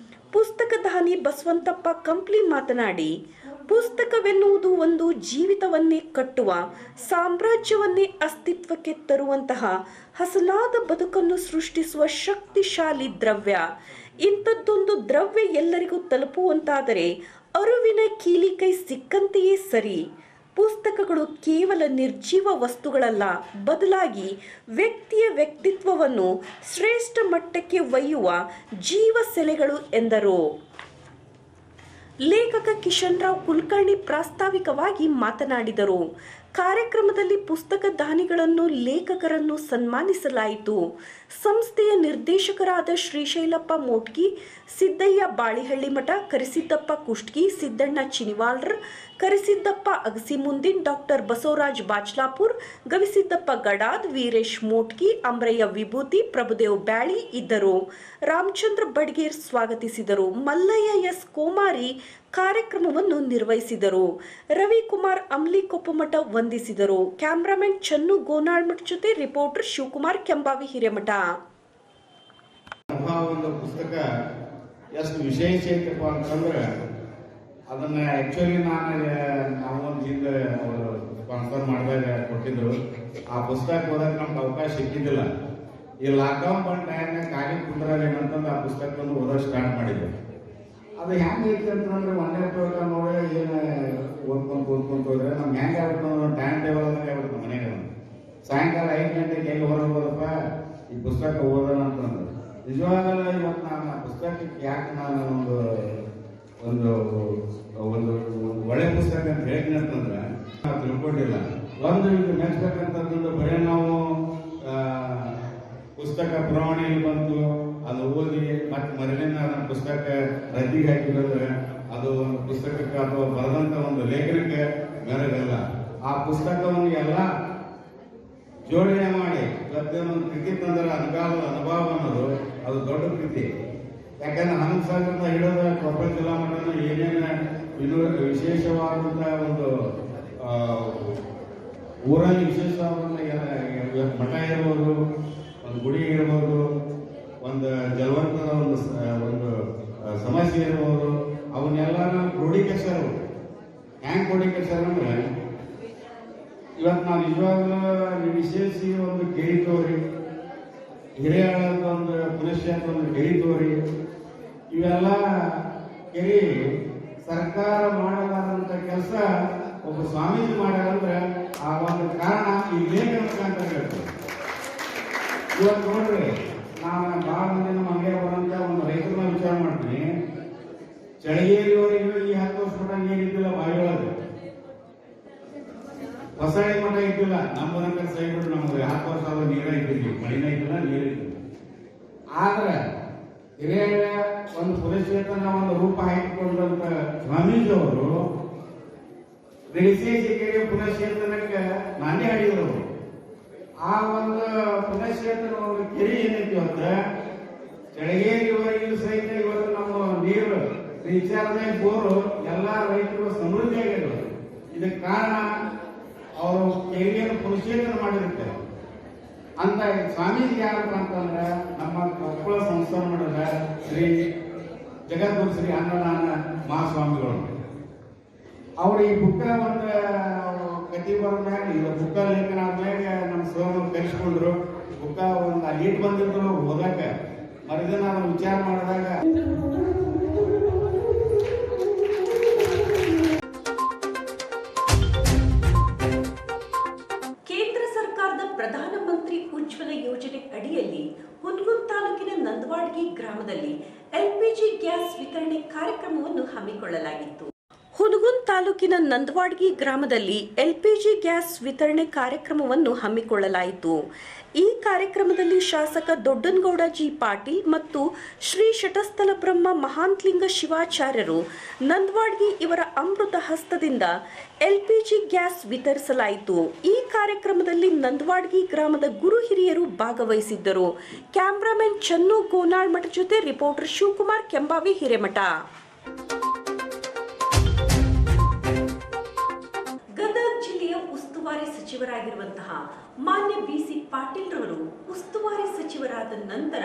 ಪುಸ್ತಕದಾನಿ ಬಸವಂತಪ್ಪ ಕಂಪ್ಲಿ ಮಾತನಾಡಿ, ಪುಸ್ತಕವೆನ್ನುವುದು ಒಂದು ಜೀವಿತವನ್ನೇ ಕಟ್ಟುವ, ಸಾಮ್ರಾಜ್ಯವನ್ನೇ ಅಸ್ತಿತ್ವಕ್ಕೆ ತರುವಂತಹ ಹಸನಾದ ಬದುಕನ್ನು ಸೃಷ್ಟಿಸುವ ಶಕ್ತಿಶಾಲಿ ದ್ರವ್ಯ. ಇಂಥದ್ದೊಂದು ದ್ರವ್ಯ ಎಲ್ಲರಿಗೂ ತಲುಪುವಂತಾದರೆ ಅರಿವಿನ ಕೀಲಿಕೈ ಸಿಕ್ಕಂತೆಯೇ ಸರಿ. ಪುಸ್ತಕಗಳು ಕೇವಲ ನಿರ್ಜೀವ ವಸ್ತುಗಳಲ್ಲ, ಬದಲಾಗಿ ವ್ಯಕ್ತಿಯ ವ್ಯಕ್ತಿತ್ವವನ್ನು ಶ್ರೇಷ್ಠ ಮಟ್ಟಕ್ಕೆ ಒಯ್ಯುವ ಜೀವ ಸೆಲೆಗಳು ಎಂದರು. ಲೇಖಕ ಕಿಶನ್ ರಾವ್ ಕುಲಕರ್ಣಿ ಪ್ರಾಸ್ತಾವಿಕವಾಗಿ ಮಾತನಾಡಿದರು. ಕಾರ್ಯಕ್ರಮದಲ್ಲಿ ಪುಸ್ತಕ ದಾನಿಗಳನ್ನು, ಲೇಖಕರನ್ನು ಸನ್ಮಾನಿಸಲಾಯಿತು. ಸಂಸ್ಥೆಯ ನಿರ್ದೇಶಕರಾದ ಶ್ರೀಶೈಲಪ್ಪ ಮೋಟ್ಗಿ, ಸಿದ್ದಯ್ಯ ಬಾಳಿಹಳ್ಳಿಮಠ, ಕರಿಸಿದ್ದಪ್ಪ ಕುಷ್ಟಗಿ, ಸಿದ್ದಣ್ಣ ಚಿನಿವಾಲ್ರ, ಕರಿಸಿದ್ದಪ್ಪ ಅಗಸಿಮುಂದಿನ್, ಡಾಕ್ಟರ್ ಬಸವರಾಜ್ ಬಾಚ್ಲಾಪುರ್, ಗವಿಸಿದ್ದಪ್ಪ ಗಡಾದ್, ವೀರೇಶ್ ಮೋಟ್ಗಿ, ಅಮರಯ್ಯ ವಿಭೂತಿ, ಪ್ರಭುದೇವ್ ಬ್ಯಾಳಿ ಇದ್ದರು. ರಾಮಚಂದ್ರ ಬಡ್ಗೇರ್ ಸ್ವಾಗತಿಸಿದರು. ಮಲ್ಲಯ್ಯ ಎಸ್ ಕೋಮಾರಿ ಕಾರ್ಯಕ್ರಮವನ್ನು ನಿರ್ವಹಿಸಿದರು. ರವಿಕುಮಾರ್ ಅಮ್ಲಿಕೊಪ್ಪಮಠ ವಂದಿಸಿದರು. ಕ್ಯಾಮ್ರಾಮನ್ ಚನ್ನು ಗೋನಾಳ್ಮಠ ಜೊತೆ ರಿಪೋರ್ಟರ್ ಶಿವಕುಮಾರ್ ಕೆಂಬಾವಿ ಹಿರೇಮಠ. ಒಂದು ಪುಸ್ತಕ ಎಷ್ಟು ವಿಶೇಷ ಐತಪ್ಪ ಅಂತಂದ್ರೆ ಅದನ್ನ ಆಕ್ಚುಲಿ ನಾವು ಒಂದು ಹಿಂದೆ ಅವರು ಸ್ಪಾನ್ಸರ್ ಮಾಡಿದಾಗ ಕೊಟ್ಟಿದ್ರು. ಆ ಪುಸ್ತಕ ಓದಕ್ಕೆ ನಮ್ಗೆ ಅವಕಾಶ ಸಿಕ್ಕಿದ್ದಿಲ್ಲ. ಈ ಲಾಕ್ಡೌನ್ ಬಂದ ಟೈಮ್ನಾಗ ಖಾಲಿ ಕುಂದ್ರಲ್ಲಿ ಏನಂತಂದು ಆ ಪುಸ್ತಕವನ್ನು ಓದೋಕೆ ಸ್ಟಾರ್ಟ್ ಮಾಡಿದ್ದೆ. ಅದು ಹೆಂಗೆ ಐತಿ ಅಂತಂದ್ರೆ ಒಂದೇ ಪುಸ್ತಕ ನೋಡಿ ಏನು ಓದ್ಕೊಂತ ಹೋದ್ರೆ ನಮ್ಗೆ ಹೆಂಗೆ ಆಗ್ಬಿಟ್ಟು ಟೈಮ್ ಟೇಬಲ್ ಆದಾಗ ಆಗ್ಬಿಟ್ಟು ಮನೆಗೆ ಸಾಯಂಕಾಲ 5 ಗಂಟೆಗೆ ಎಲ್ಲಿ ಹೊರಗೆ ಹೋದಪ್ಪ ಈ ಪುಸ್ತಕ ಓದೋಣ ಅಂತಂದ್ರೆ ನಿಜವಾಗಲ್ಲ. ಇವತ್ತು ನಾನು ಆ ಪುಸ್ತಕಕ್ಕೆ ಯಾಕೆ ನಾನು ಒಂದು ಒಂದು ಒಳ್ಳೆ ಪುಸ್ತಕ ಅಂತ ಹೇಳ್ತೀನಿ ಅಂತಂದ್ರೆ ನಾವು ತಿಳ್ಕೊಂಡಿಲ್ಲ. ಒಂದು ಈಗ ಮೆಚ್ಚಬೇಕಂತಂದ್ರೆ ಬರೀ ನಾವು ಪುಸ್ತಕ ಪುರವಣಿಯಲ್ಲಿ ಬಂತು, ಅದು ಓದಿ ಮತ್ತೆ ಮರಳಿನ ಅದನ್ನ ಪುಸ್ತಕ ರದ್ದಿಗೆ ಹಾಕಿದ್ರೆ ಅದು ಒಂದು ಪುಸ್ತಕಕ್ಕೆ ಅಥವಾ ಬರೆದಂತ ಒಂದು ಲೇಖನಕ್ಕೆ ಮೆರಗಲ್ಲ. ಆ ಪುಸ್ತಕವನ್ನು ಎಲ್ಲ ಜೋಡಣೆ ಮಾಡಿ ಪ್ರತಿಯೊಂದು ಕೃತಿ ತಂದ್ರೆ ಅನುಗಾಲದ ಅನುಭವ ಅನ್ನೋದು ಅದು ದೊಡ್ಡ ಕೃತಿ. ಯಾಕಂದ್ರೆ ಹನುಮಸಾಗರದ ಹಿಡಿದ ಕೊಪ್ಪಳ ಜಿಲ್ಲಾ ಮಟ್ಟನ ಏನೇನು ವಿಶೇಷವಾದಂಥ ಒಂದು ಊರಲ್ಲಿ ವಿಶೇಷವಾದಂಥ ಮಠ ಇರ್ಬೋದು, ಒಂದು ಗುಡಿ ಇರ್ಬೋದು, ಒಂದು ಜಲವಂತದ ಒಂದು ಸಮಸ್ಯೆ ಇರ್ಬೋದು, ಅವನ್ನೆಲ್ಲ ಕ್ರೋಢೀಕರಿಸ್ಯಾರ. ಹ್ಯಾಂಗ್ ಕ್ರೋಢೀಕರಿಸ್ಯಾರ ಅಂದ್ರೆ ಇವತ್ತು ನಾವು ನಿಜವಾಗ್ಲೂ ವಿಶೇಷಿ ಒಂದು ಕೆರಿ ತೋರಿ, ಹಿರಿಯಾಳದ ಒಂದು ಪುನಶ್ಚಾತ ಒಂದು ಕೆರಿ ತೋರಿ, ಇವೆಲ್ಲ ಕೆರಿ ಸರ್ಕಾರ ಮಾಡಲಾರಂತ ಕೆಲಸ ಒಬ್ಬ ಸ್ವಾಮೀಜಿ ಮಾಡ್ಯಾರಂದ್ರೆ ಆ ಒಂದು ಕಾರಣ ಈ ಲೇಖನ ಅಂತ ಹೇಳ್ತಾರೆ. ಇವತ್ತು ನೋಡ್ರಿ, ನಾನು ಭಾಳ ಮಂದಿ ನಮ್ಮ ಅಂಗಡಿಯ ಬರೋಂಥ ಒಂದು ರೈತರನ್ನ ವಿಚಾರ ಮಾಡ್ತೀನಿ. ಚಳಗೇರಿಯವರೆಗೂ ಈ 10 ವರ್ಷ ಮಟ್ಟ ನೀರಿದ್ದಿಲ್ಲ ಬಾವಿ ಒಳಗೆ, ಹೊಸಳ್ಳಿ ಮಠ ಇದ್ದಿಲ್ಲ. ನಮ್ಮ ಸೈಡ್ ನಮ್ಗೆ 10 ವರ್ಷ ಆದ ನೀರ ಇದ್ದಿಲ್ಲ, ಮಳಿನ ಇದ್ದಿಲ್ಲ, ನೀರು ಇದ್ದಿಲ್ಲ. ಆದ್ರೆ ಹಿರಿಯ ಒಂದು ಪುರಸ್ಕೃತನ ಒಂದು ರೂಪ ಹಾಕಿಕೊಂಡಂತ ಸ್ವಾಮೀಜಿಯವರು ರಿಷೇಶಿಕೆರೆ ಪುನಶ್ಚೇತನಕ್ಕೆ ನಾಂದಿ ಹಾಡಿದ್ರು. ಆ ಒಂದು ಪುನಶ್ಚೇತನ ಒಂದು ಕೆರೆ ಏನೈತಿ ಇವತ್ತು ಚಳಗೇರಿವರೆಗೂ ಸಹಿತ ಇವತ್ತು ನಮ್ಮ ನೀರು ರೀಚಾರ್ಜ್ ಬೋರು ಎಲ್ಲಾ ರೈತರು ಸಮೃದ್ಧಿ ಆಗಿದ್ರು. ಇದಕ್ಕೆ ಕಾರಣ ಅವರು ಕೆರೆಯನ್ನು ಪುನಶ್ಚೇತನ ಮಾಡಿರ್ತಾರೆ. ಅಂತ ಸ್ವಾಮೀಜಿ ಯಾರಪ್ಪ ಅಂತಂದ್ರೆ ನಮ್ಮ ಕೊಪ್ಪಳ ಸಂಸ್ಥಾನ ಮಾಡಿದ ಶ್ರೀ ಜಗದ್ಗುರು ಶ್ರೀ ಅನ್ನದಾನ ಮಹಾಸ್ವಾಮಿಗಳು. ಅವ್ರು ಈ ಬುಕ್ಕ ಒಂದು ಕತಿ ಬರೋದ್ಮ್ಯಾಗ ಈಗ ಬುಕ್ಕ ಲೇಖನ ಆದ್ಮ್ಯಾಗ ನಮ್ಮ ಸೋಮ ಕರೆಸ್ಕೊಂಡ್ರು. ಬುಕ್ಕ ಒಂದು ಲೀಟ್ ಬಂದಿದ್ರು ಓದಾಕ. ಮರುದಿನ ನಾವು ವಿಚಾರ ಮಾಡಿದಾಗ ಕೇಂದ್ರ ಸರ್ಕಾರದ ಪ್ರಧಾನಮಂತ್ರಿ ಉಜ್ವಲ ಯೋಜನೆ ಅಡಿಯಲ್ಲಿ ಹುನಗುಂದ ತಾಲೂಕಿನ ನಂದವಾಡಗಿ ಗ್ರಾಮದಲ್ಲಿ ಎಲ್ಪಿಜಿ ಗ್ಯಾಸ್ ವಿತರಣೆ ಕಾರ್ಯಕ್ರಮವನ್ನು ಹಮ್ಮಿಕೊಳ್ಳಲಾಗಿತ್ತು. ಹುನಗುಂದ ತಾಲೂಕಿನ ನಂದವಾಡಗಿ ಗ್ರಾಮದಲ್ಲಿ ಎಲ್ಪಿಜಿ ಗ್ಯಾಸ್ ವಿತರಣೆ ಕಾರ್ಯಕ್ರಮವನ್ನು ಹಮ್ಮಿಕೊಳ್ಳಲಾಯಿತು. ಈ ಕಾರ್ಯಕ್ರಮದಲ್ಲಿ ಶಾಸಕ ದೊಡ್ಡನಗೌಡ ಜಿ ಪಾಟೀಲ್ ಮತ್ತು ಶ್ರೀ ಶಟಸ್ಥಲ ಬ್ರಹ್ಮ ಮಹಾಂತಲಿಂಗ ಶಿವಾಚಾರ್ಯರು ನಂದವಾಡಗಿ ಇವರ ಅಮೃತ ಹಸ್ತದಿಂದ ಎಲ್ಪಿಜಿ ಗ್ಯಾಸ್ ವಿತರಿಸಲಾಯಿತು. ಈ ಕಾರ್ಯಕ್ರಮದಲ್ಲಿ ನಂದವಾಡಗಿ ಗ್ರಾಮದ ಗುರು ಹಿರಿಯರು ಭಾಗವಹಿಸಿದ್ದರು. ಕ್ಯಾಮರಾಮನ್ ಚನ್ನು ಗೋನಾಳ್ ಮಠ ಜೊತೆ ರಿಪೋರ್ಟರ್ ಶಿವಕುಮಾರ್ ಕೆಂಬಾವಿ ಹಿರೇಮಠ. ಉಸ್ತುವಾರಿ ಸಚಿವರಾಗಿರುವಂತಹ ಮಾನ್ಯ ಬಿಸಿ ಪಾಟೀಲ್ ರವರು ಉಸ್ತುವಾರಿ ಸಚಿವರಾದ ನಂತರ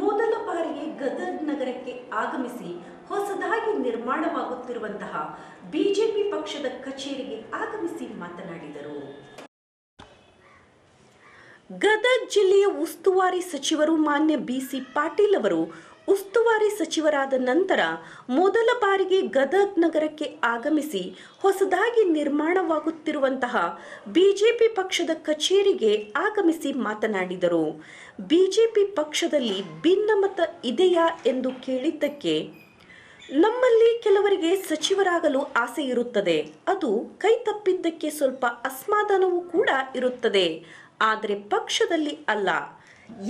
ಮೊದಲ ಬಾರಿಗೆ ಗದಗ ನಗರಕ್ಕೆ ಆಗಮಿಸಿ ಹೊಸದಾಗಿ ನಿರ್ಮಾಣವಾಗುತ್ತಿರುವಂತಹ ಬಿಜೆಪಿ ಪಕ್ಷದ ಕಚೇರಿಗೆ ಆಗಮಿಸಿ ಮಾತನಾಡಿದರು. ಗದಗ ಜಿಲ್ಲೆಯ ಉಸ್ತುವಾರಿ ಸಚಿವರು ಮಾನ್ಯ ಬಿಸಿ ಪಾಟೀಲ್ ಅವರು ಉಸ್ತುವಾರಿ ಸಚಿವರಾದ ನಂತರ ಮೊದಲ ಬಾರಿಗೆ ಗದಗ ನಗರಕ್ಕೆ ಆಗಮಿಸಿ ಹೊಸದಾಗಿ ನಿರ್ಮಾಣವಾಗುತ್ತಿರುವಂತಹ ಬಿಜೆಪಿ ಪಕ್ಷದ ಕಚೇರಿಗೆ ಆಗಮಿಸಿ ಮಾತನಾಡಿದರು. ಬಿಜೆಪಿ ಪಕ್ಷದಲ್ಲಿ ಭಿನ್ನಮತ ಇದೆಯಾ ಎಂದು ಕೇಳಿದ್ದಕ್ಕೆ ನಮ್ಮಲ್ಲಿ ಕೆಲವರಿಗೆ ಸಚಿವರಾಗಲು ಆಸೆ ಇರುತ್ತದೆ, ಅದು ಕೈ ತಪ್ಪಿದ್ದಕ್ಕೆ ಸ್ವಲ್ಪ ಅಸಮಾಧಾನವೂ ಕೂಡ ಇರುತ್ತದೆ, ಆದರೆ ಪಕ್ಷದಲ್ಲಿ ಅಲ್ಲ.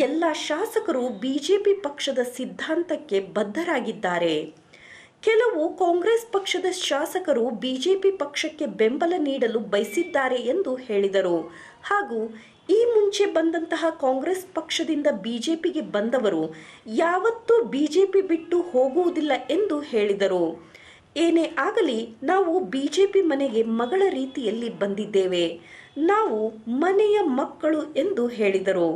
ಎಲ್ಲ ಶಾಸಕರು ಬಿಜೆಪಿ ಪಕ್ಷದ ಸಿದ್ಧಾಂತಕ್ಕೆ ಬದ್ಧರಾಗಿದ್ದಾರೆ. ಕೆಲವು ಕಾಂಗ್ರೆಸ್ ಪಕ್ಷದ ಶಾಸಕರು ಬಿಜೆಪಿ ಪಕ್ಷಕ್ಕೆ ಬೆಂಬಲ ನೀಡಲು ಬಯಸಿದ್ದಾರೆ ಎಂದು ಹೇಳಿದರು. ಹಾಗೂ ಈ ಮುಂಚೆ ಬಂದಂತಹ ಕಾಂಗ್ರೆಸ್ ಪಕ್ಷದಿಂದ ಬಿಜೆಪಿಗೆ ಬಂದವರು ಯಾವತ್ತೂ ಬಿಜೆಪಿ ಬಿಟ್ಟು ಹೋಗುವುದಿಲ್ಲ ಎಂದು ಹೇಳಿದರು. ಏನೇ ಆಗಲಿ, ನಾವು ಬಿಜೆಪಿ ಮನೆಗೆ ಮಗಳ ರೀತಿಯಲ್ಲಿ ಬಂದಿದ್ದೇವೆ, ನಾವು ಮನೆಯ ಮಕ್ಕಳು ಎಂದು ಹೇಳಿದರು.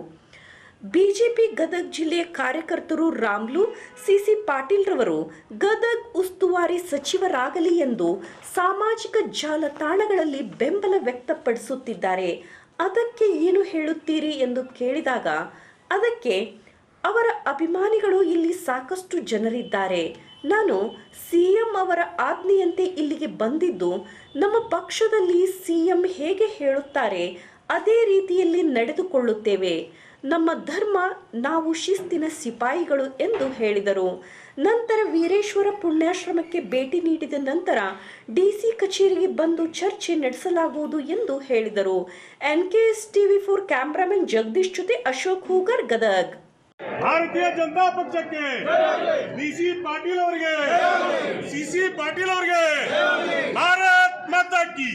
ಬಿಜೆಪಿ ಗದಗ ಜಿಲ್ಲೆಯ ಕಾರ್ಯಕರ್ತರು ರಾಮ್ಲು ಸಿಸಿ ಪಾಟೀಲ್ ರವರು ಗದಗ ಉಸ್ತುವಾರಿ ಸಚಿವರಾಗಲಿ ಎಂದು ಸಾಮಾಜಿಕ ಜಾಲತಾಣಗಳಲ್ಲಿ ಬೆಂಬಲ ವ್ಯಕ್ತಪಡಿಸುತ್ತಿದ್ದಾರೆ. ಅದಕ್ಕೆ ಏನು ಹೇಳುತ್ತೀರಿ ಎಂದು ಕೇಳಿದಾಗ ಅದಕ್ಕೆ ಅವರ ಅಭಿಮಾನಿಗಳು ಇಲ್ಲಿ ಸಾಕಷ್ಟು ಜನರಿದ್ದಾರೆ, ನಾನು ಸಿಎಂ ಅವರ ಆಜ್ಞೆಯಂತೆ ಇಲ್ಲಿಗೆ ಬಂದಿದ್ದು, ನಮ್ಮ ಪಕ್ಷದಲ್ಲಿ ಸಿಎಂ ಹೇಗೆ ಹೇಳುತ್ತಾರೆ ಅದೇ ರೀತಿಯಲ್ಲಿ ನಡೆದುಕೊಳ್ಳುತ್ತೇವೆ, ನಮ್ಮ ಧರ್ಮ, ನಾವು ಶಿಸ್ತಿನ ಸಿಪಾಯಿಗಳು ಎಂದು ಹೇಳಿದರು. ನಂತರ ವೀರೇಶ್ವರ ಪುಣ್ಯಾಶ್ರಮಕ್ಕೆ ಭೇಟಿ ನೀಡಿದ ನಂತರ ಡಿಸಿ ಕಚೇರಿಗೆ ಬಂದು ಚರ್ಚೆ ನಡೆಸಲಾಗುವುದು ಎಂದು ಹೇಳಿದರು. ಎನ್ಕೆಎಸ್ ಟಿವಿ4 ಕ್ಯಾಮರಾಮನ್ ಜಗದೀಶ್ ಜೊತೆ ಅಶೋಕ್ ಹೂಗರ್, ಗದಗ. ಭಾರತೀಯ ಜನತಾ ಪಕ್ಷಕ್ಕೆ, ಬಿಸಿ ಪಾಟೀಲ್ ಅವರಿಗೆ, ಸಿಸಿ ಪಾಟೀಲ್ ಅವರಿಗೆ ಭಾರತ್ ಮಾತಾ ಕಿ.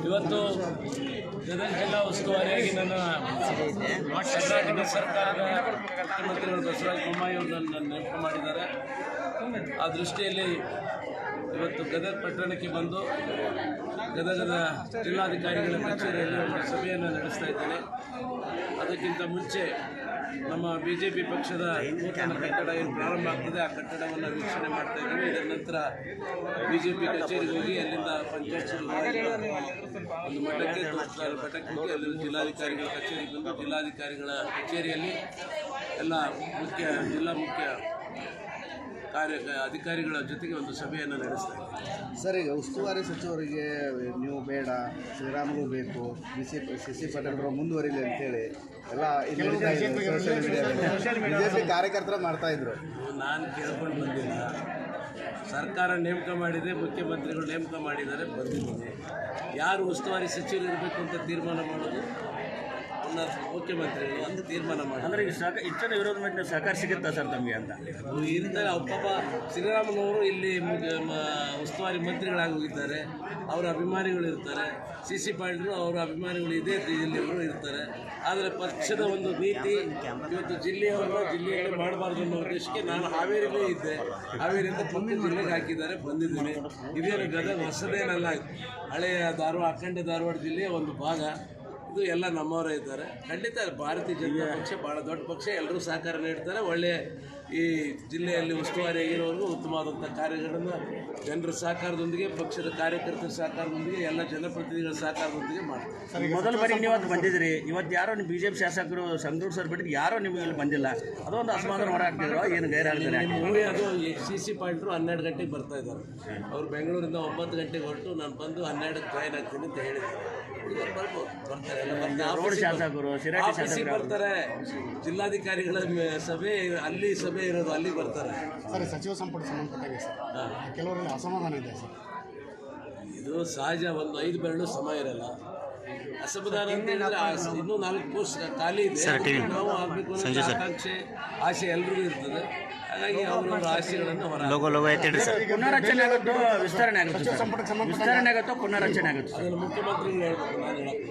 ಇವತ್ತು ಗದಗ ಜಿಲ್ಲಾ ಉಸ್ತುವಾರಿಯಾಗಿ ನನ್ನ ಕರ್ನಾಟಕ ಸರ್ಕಾರದ ಮುಖ್ಯಮಂತ್ರಿಗಳು ಬಸವರಾಜ ಬೊಮ್ಮಾಯಿ ಅವರು ನನ್ನ ನೇಮಕ ಮಾಡಿದ್ದಾರೆ. ಆ ದೃಷ್ಟಿಯಲ್ಲಿ ಇವತ್ತು ಗದಗ ಪಟ್ಟಣಕ್ಕೆ ಬಂದು ಗದಗದ ಜಿಲ್ಲಾಧಿಕಾರಿಗಳ ಕಚೇರಿಯಲ್ಲಿ ಒಂದು ಸಭೆಯನ್ನು ನಡೆಸ್ತಾ ಇದ್ದೇನೆ. ಅದಕ್ಕಿಂತ ಮುಂಚೆ ನಮ್ಮ ಬಿಜೆಪಿ ಪಕ್ಷದ ನೂತನ ಕಟ್ಟಡ ಏನು ಪ್ರಾರಂಭ ಆಗ್ತಿದೆ ಆ ಕಟ್ಟಡವನ್ನು ವೀಕ್ಷಣೆ ಮಾಡ್ತಾ ಇದ್ದೀವಿ. ಇದರ ನಂತರ ಬಿಜೆಪಿ ಕಚೇರಿಗೆ ಹೋಗಿ ಅಲ್ಲಿಂದ ಪಂಚಾಯತ್ ಒಂದು ಮಠಕ್ಕೆ ತೋರಿಸ್ತಾರೆ, ಮಠಕ್ಕೆ ಹೋಗಿ ಅಲ್ಲಿಂದ ಜಿಲ್ಲಾಧಿಕಾರಿಗಳ ಕಚೇರಿಗೆ ಬಂದು ಜಿಲ್ಲಾಧಿಕಾರಿಗಳ ಕಚೇರಿಯಲ್ಲಿ ಎಲ್ಲ ಜಿಲ್ಲಾ ಮುಖ್ಯ ಅಧಿಕಾರಿಗಳ ಜೊತೆಗೆ ಒಂದು ಸಭೆಯನ್ನು ನಡೆಸ್ತಾರೆ. ಸರ್, ಈಗ ಉಸ್ತುವಾರಿ ಸಚಿವರಿಗೆ ನೀವು ಬೇಡ, ಶ್ರೀರಾಮುಲು ಬೇಕು, ಸಿಸಿ ಪಾಟೀಲ್ ಮುಂದುವರಿಲಿ ಅಂತೇಳಿ ಎಲ್ಲ ಸೋಷಿಯಲ್ ಬಿಜೆಪಿ ಕಾರ್ಯಕರ್ತರು ಮಾಡ್ತಾ ಇದ್ರು. ನಾನು ಕೇಳ್ಕೊಂಡು ಬಂದಿಲ್ಲ, ಸರ್ಕಾರ ನೇಮಕ ಮಾಡಿದೆ, ಮುಖ್ಯಮಂತ್ರಿಗಳು ನೇಮಕ ಮಾಡಿದ್ದಾರೆ, ಬಂದಿದ್ದೀನಿ. ಯಾರು ಉಸ್ತುವಾರಿ ಸಚಿವರು ಇರಬೇಕು ಅಂತ ತೀರ್ಮಾನ ಮಾಡೋದು ಮುಖ್ಯಮಂತ್ರಿಗಳು ಅಂತ ತೀರ್ಮಾನ ಮಾಡಿ. ಅಂದರೆ ಹೆಚ್ಚಿನ ವಿರೋಧ ಮಾಡಿದ ಸಹಕಾರ ಸಿಗುತ್ತಾ ಸರ್ ತಮಗೆ ಅಂತ ಇರ್ತಾರೆ. ಪಾಪ ಶ್ರೀರಾಮುಲವರು ಇಲ್ಲಿ ಉಸ್ತುವಾರಿ ಮಂತ್ರಿಗಳಾಗಿ ಹೋಗಿದ್ದಾರೆ, ಅವರ ಅಭಿಮಾನಿಗಳು ಇರ್ತಾರೆ. CC ಪಾಟೀಲ್ ಅವರ ಅಭಿಮಾನಿಗಳು ಇದೇ ಜಿಲ್ಲೆಯವರು ಇರ್ತಾರೆ. ಆದರೆ ಪಕ್ಷದ ಒಂದು ನೀತಿ ಇವತ್ತು ಜಿಲ್ಲೆಯಲ್ಲಿ ಮಾಡಬಾರ್ದು ಅನ್ನೋ ಉದ್ದೇಶಕ್ಕೆ ನಾನು ಹಾವೇರಿಲೇ ಇದ್ದೆ. ಹಾವೇರಿಯಿಂದ ಪಕ್ಕದ ಜಿಲ್ಲೆಗೆ ಹಾಕಿದ್ದಾರೆ, ಬಂದಿದ್ದೀನಿ. ಇದೇನು ಗದಗ ಹೊಸದೇನಲ್ಲ, ಹಳೆಯ ಅಖಂಡ ಧಾರವಾಡ ಜಿಲ್ಲೆಯ ಒಂದು ಭಾಗ. ಇದು ಎಲ್ಲ ನಮ್ಮವರೇ ಇದ್ದಾರೆ. ಖಂಡಿತ ಭಾರತೀಯ ಜನತಾ ಪಕ್ಷ ಭಾಳ ದೊಡ್ಡ ಪಕ್ಷ, ಎಲ್ಲರೂ ಸಹಕಾರ ನೀಡ್ತಾರೆ. ಒಳ್ಳೆಯ ಈ ಜಿಲ್ಲೆಯಲ್ಲಿ ಉಸ್ತುವಾರಿ ಆಗಿರೋವರೆಗೂ ಉತ್ತಮವಾದಂಥ ಕಾರ್ಯಗಳನ್ನು ಜನರ ಸಹಕಾರದೊಂದಿಗೆ, ಪಕ್ಷದ ಕಾರ್ಯಕರ್ತರ ಸಹಕಾರದೊಂದಿಗೆ, ಎಲ್ಲ ಜನಪ್ರತಿನಿಧಿಗಳ ಸಹಕಾರದೊಂದಿಗೆ ಮಾಡ್ತಾರೆ. ಮೊದಲ ಬಾರಿಗೆ ನೀವು ಇವತ್ತು ಬಂದಿದ್ರಿ, ಇವತ್ತು ಯಾರೋ ನಿಮ್ಮ BJP ಶಾಸಕರು ಸಂಗೂರು ಸರ್ ಬಿಟ್ಟಿದ್ದು ಯಾರೋ ನಿಮಗೆ ಇಲ್ಲಿ ಬಂದಿಲ್ಲ, ಅದೊಂದು ಅಸಮಾಧಾನ ಹೊರಹಾಕ್ತಿದ್ರು, ಏನು ಗೈರಾಗ್ತಾರೆ? ಅದು CC ಪಾಯಿಂಟ್ರು 12 ಗಂಟೆಗೆ ಬರ್ತಾ ಇದ್ದಾರೆ. ಅವರು ಬೆಂಗಳೂರಿಂದ 9 ಗಂಟೆಗೆ ಹೊರಟು ನಾನು ಬಂದು 12ಕ್ಕೆ ಜಾಯ್ನ್ ಆಗ್ತೀನಿ ಅಂತ ಹೇಳಿದ್ದಾರೆ. ಬರ್ಬೋದು, ಬರ್ತಾರೆ, ಎಲ್ಲ ಬರ್ತಾರೆ. ಆಫೀಸಿಗೆ ಬರ್ತಾರೆ. ಜಿಲ್ಲಾಧಿಕಾರಿಗಳ ಸಭೆ ಅಲ್ಲಿ ಸಭೆ ಇರೋದು, ಅಲ್ಲಿ ಬರ್ತಾರೆ. ಸರ್, ಸಚಿವ ಸಂಪುಟ ಸಂಬಂಧಪಟ್ಟಾಗೆ ಸರ್ ಕೆಲವರಲ್ಲಿ ಅಸಮಾಧಾನ ಇದೆ ಸರ್. ಇದು ಸಹಜ, ಒಂದು 5 ಬೆರಳು ಸಮ ಇರಲ್ಲ. ಅಸಮಾಧಾನ ಅಂತ ಹೇಳಿದ್ರೆ ಇನ್ನೂ 4 ಪೋಸ್ಟ್ ಖಾಲಿ ಇದೆ, ನಾವು ಆಗಬೇಕು ಅನ್ನೋ ಆಕಾಂಕ್ಷೆ, ಆಸೆ ಎಲ್ರಿಗೂ ಇರ್ತದೆ. ಹಾಗಾಗಿ ಅವರವರ ಆಸೆಗಳನ್ನು ಪುನರಚನೆ ಆಗುತ್ತೋ ವಿಸ್ತರಣೆ ಆಗುತ್ತೆ? ವಿಸ್ತರಣೆ ಆಗುತ್ತೋ ಪುನರಚನೆ ಆಗುತ್ತೆ? ಅದನ್ನು ಮುಖ್ಯಮಂತ್ರಿಗಳು ಹೇಳ್ಬೇಕು, ನಾನು ಹೇಳಕ್ಕೆ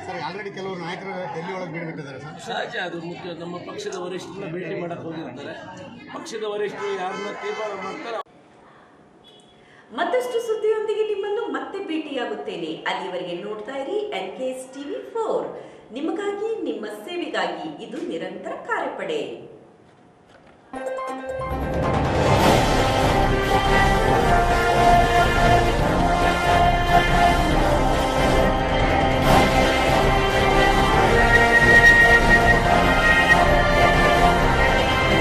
ಸರ್. ಆಲ್ರೆಡಿ ಕೆಲವರು ನಾಯಕರು ಡೆಲ್ಲಿ ಒಳಗೆ ಬೀಳ್ಬಿಟ್ಟಿದ್ದಾರೆ ಸರ್. ಸಹಜ, ಅದು ನಮ್ಮ ಪಕ್ಷದ ವರಿಷ್ಠರನ್ನ ಭೇಟಿ ಮಾಡಕ್ಕೆ ಹೋಗಿರ್ತಾರೆ. ಪಕ್ಷದ ವರಿಷ್ಠರು ಯಾರನ್ನ ತೀರ್ಮಾನ ಮಾಡ್ತಾರೆ. ಮತ್ತಷ್ಟು ಸುದ್ದಿಯೊಂದಿಗೆ ನಿಮ್ಮನ್ನು ಮತ್ತೆ ಭೇಟಿಯಾಗುತ್ತೇನೆ. ಅಲ್ಲಿವರೆಗೆ ನೋಡ್ತಾ ಇರಿ NKS TV 4. ನಿಮಗಾಗಿ, ನಿಮ್ಮ ಸೇವೆಗಾಗಿ ಇದು ನಿರಂತರ ಕಾರ್ಯಪಡೆ.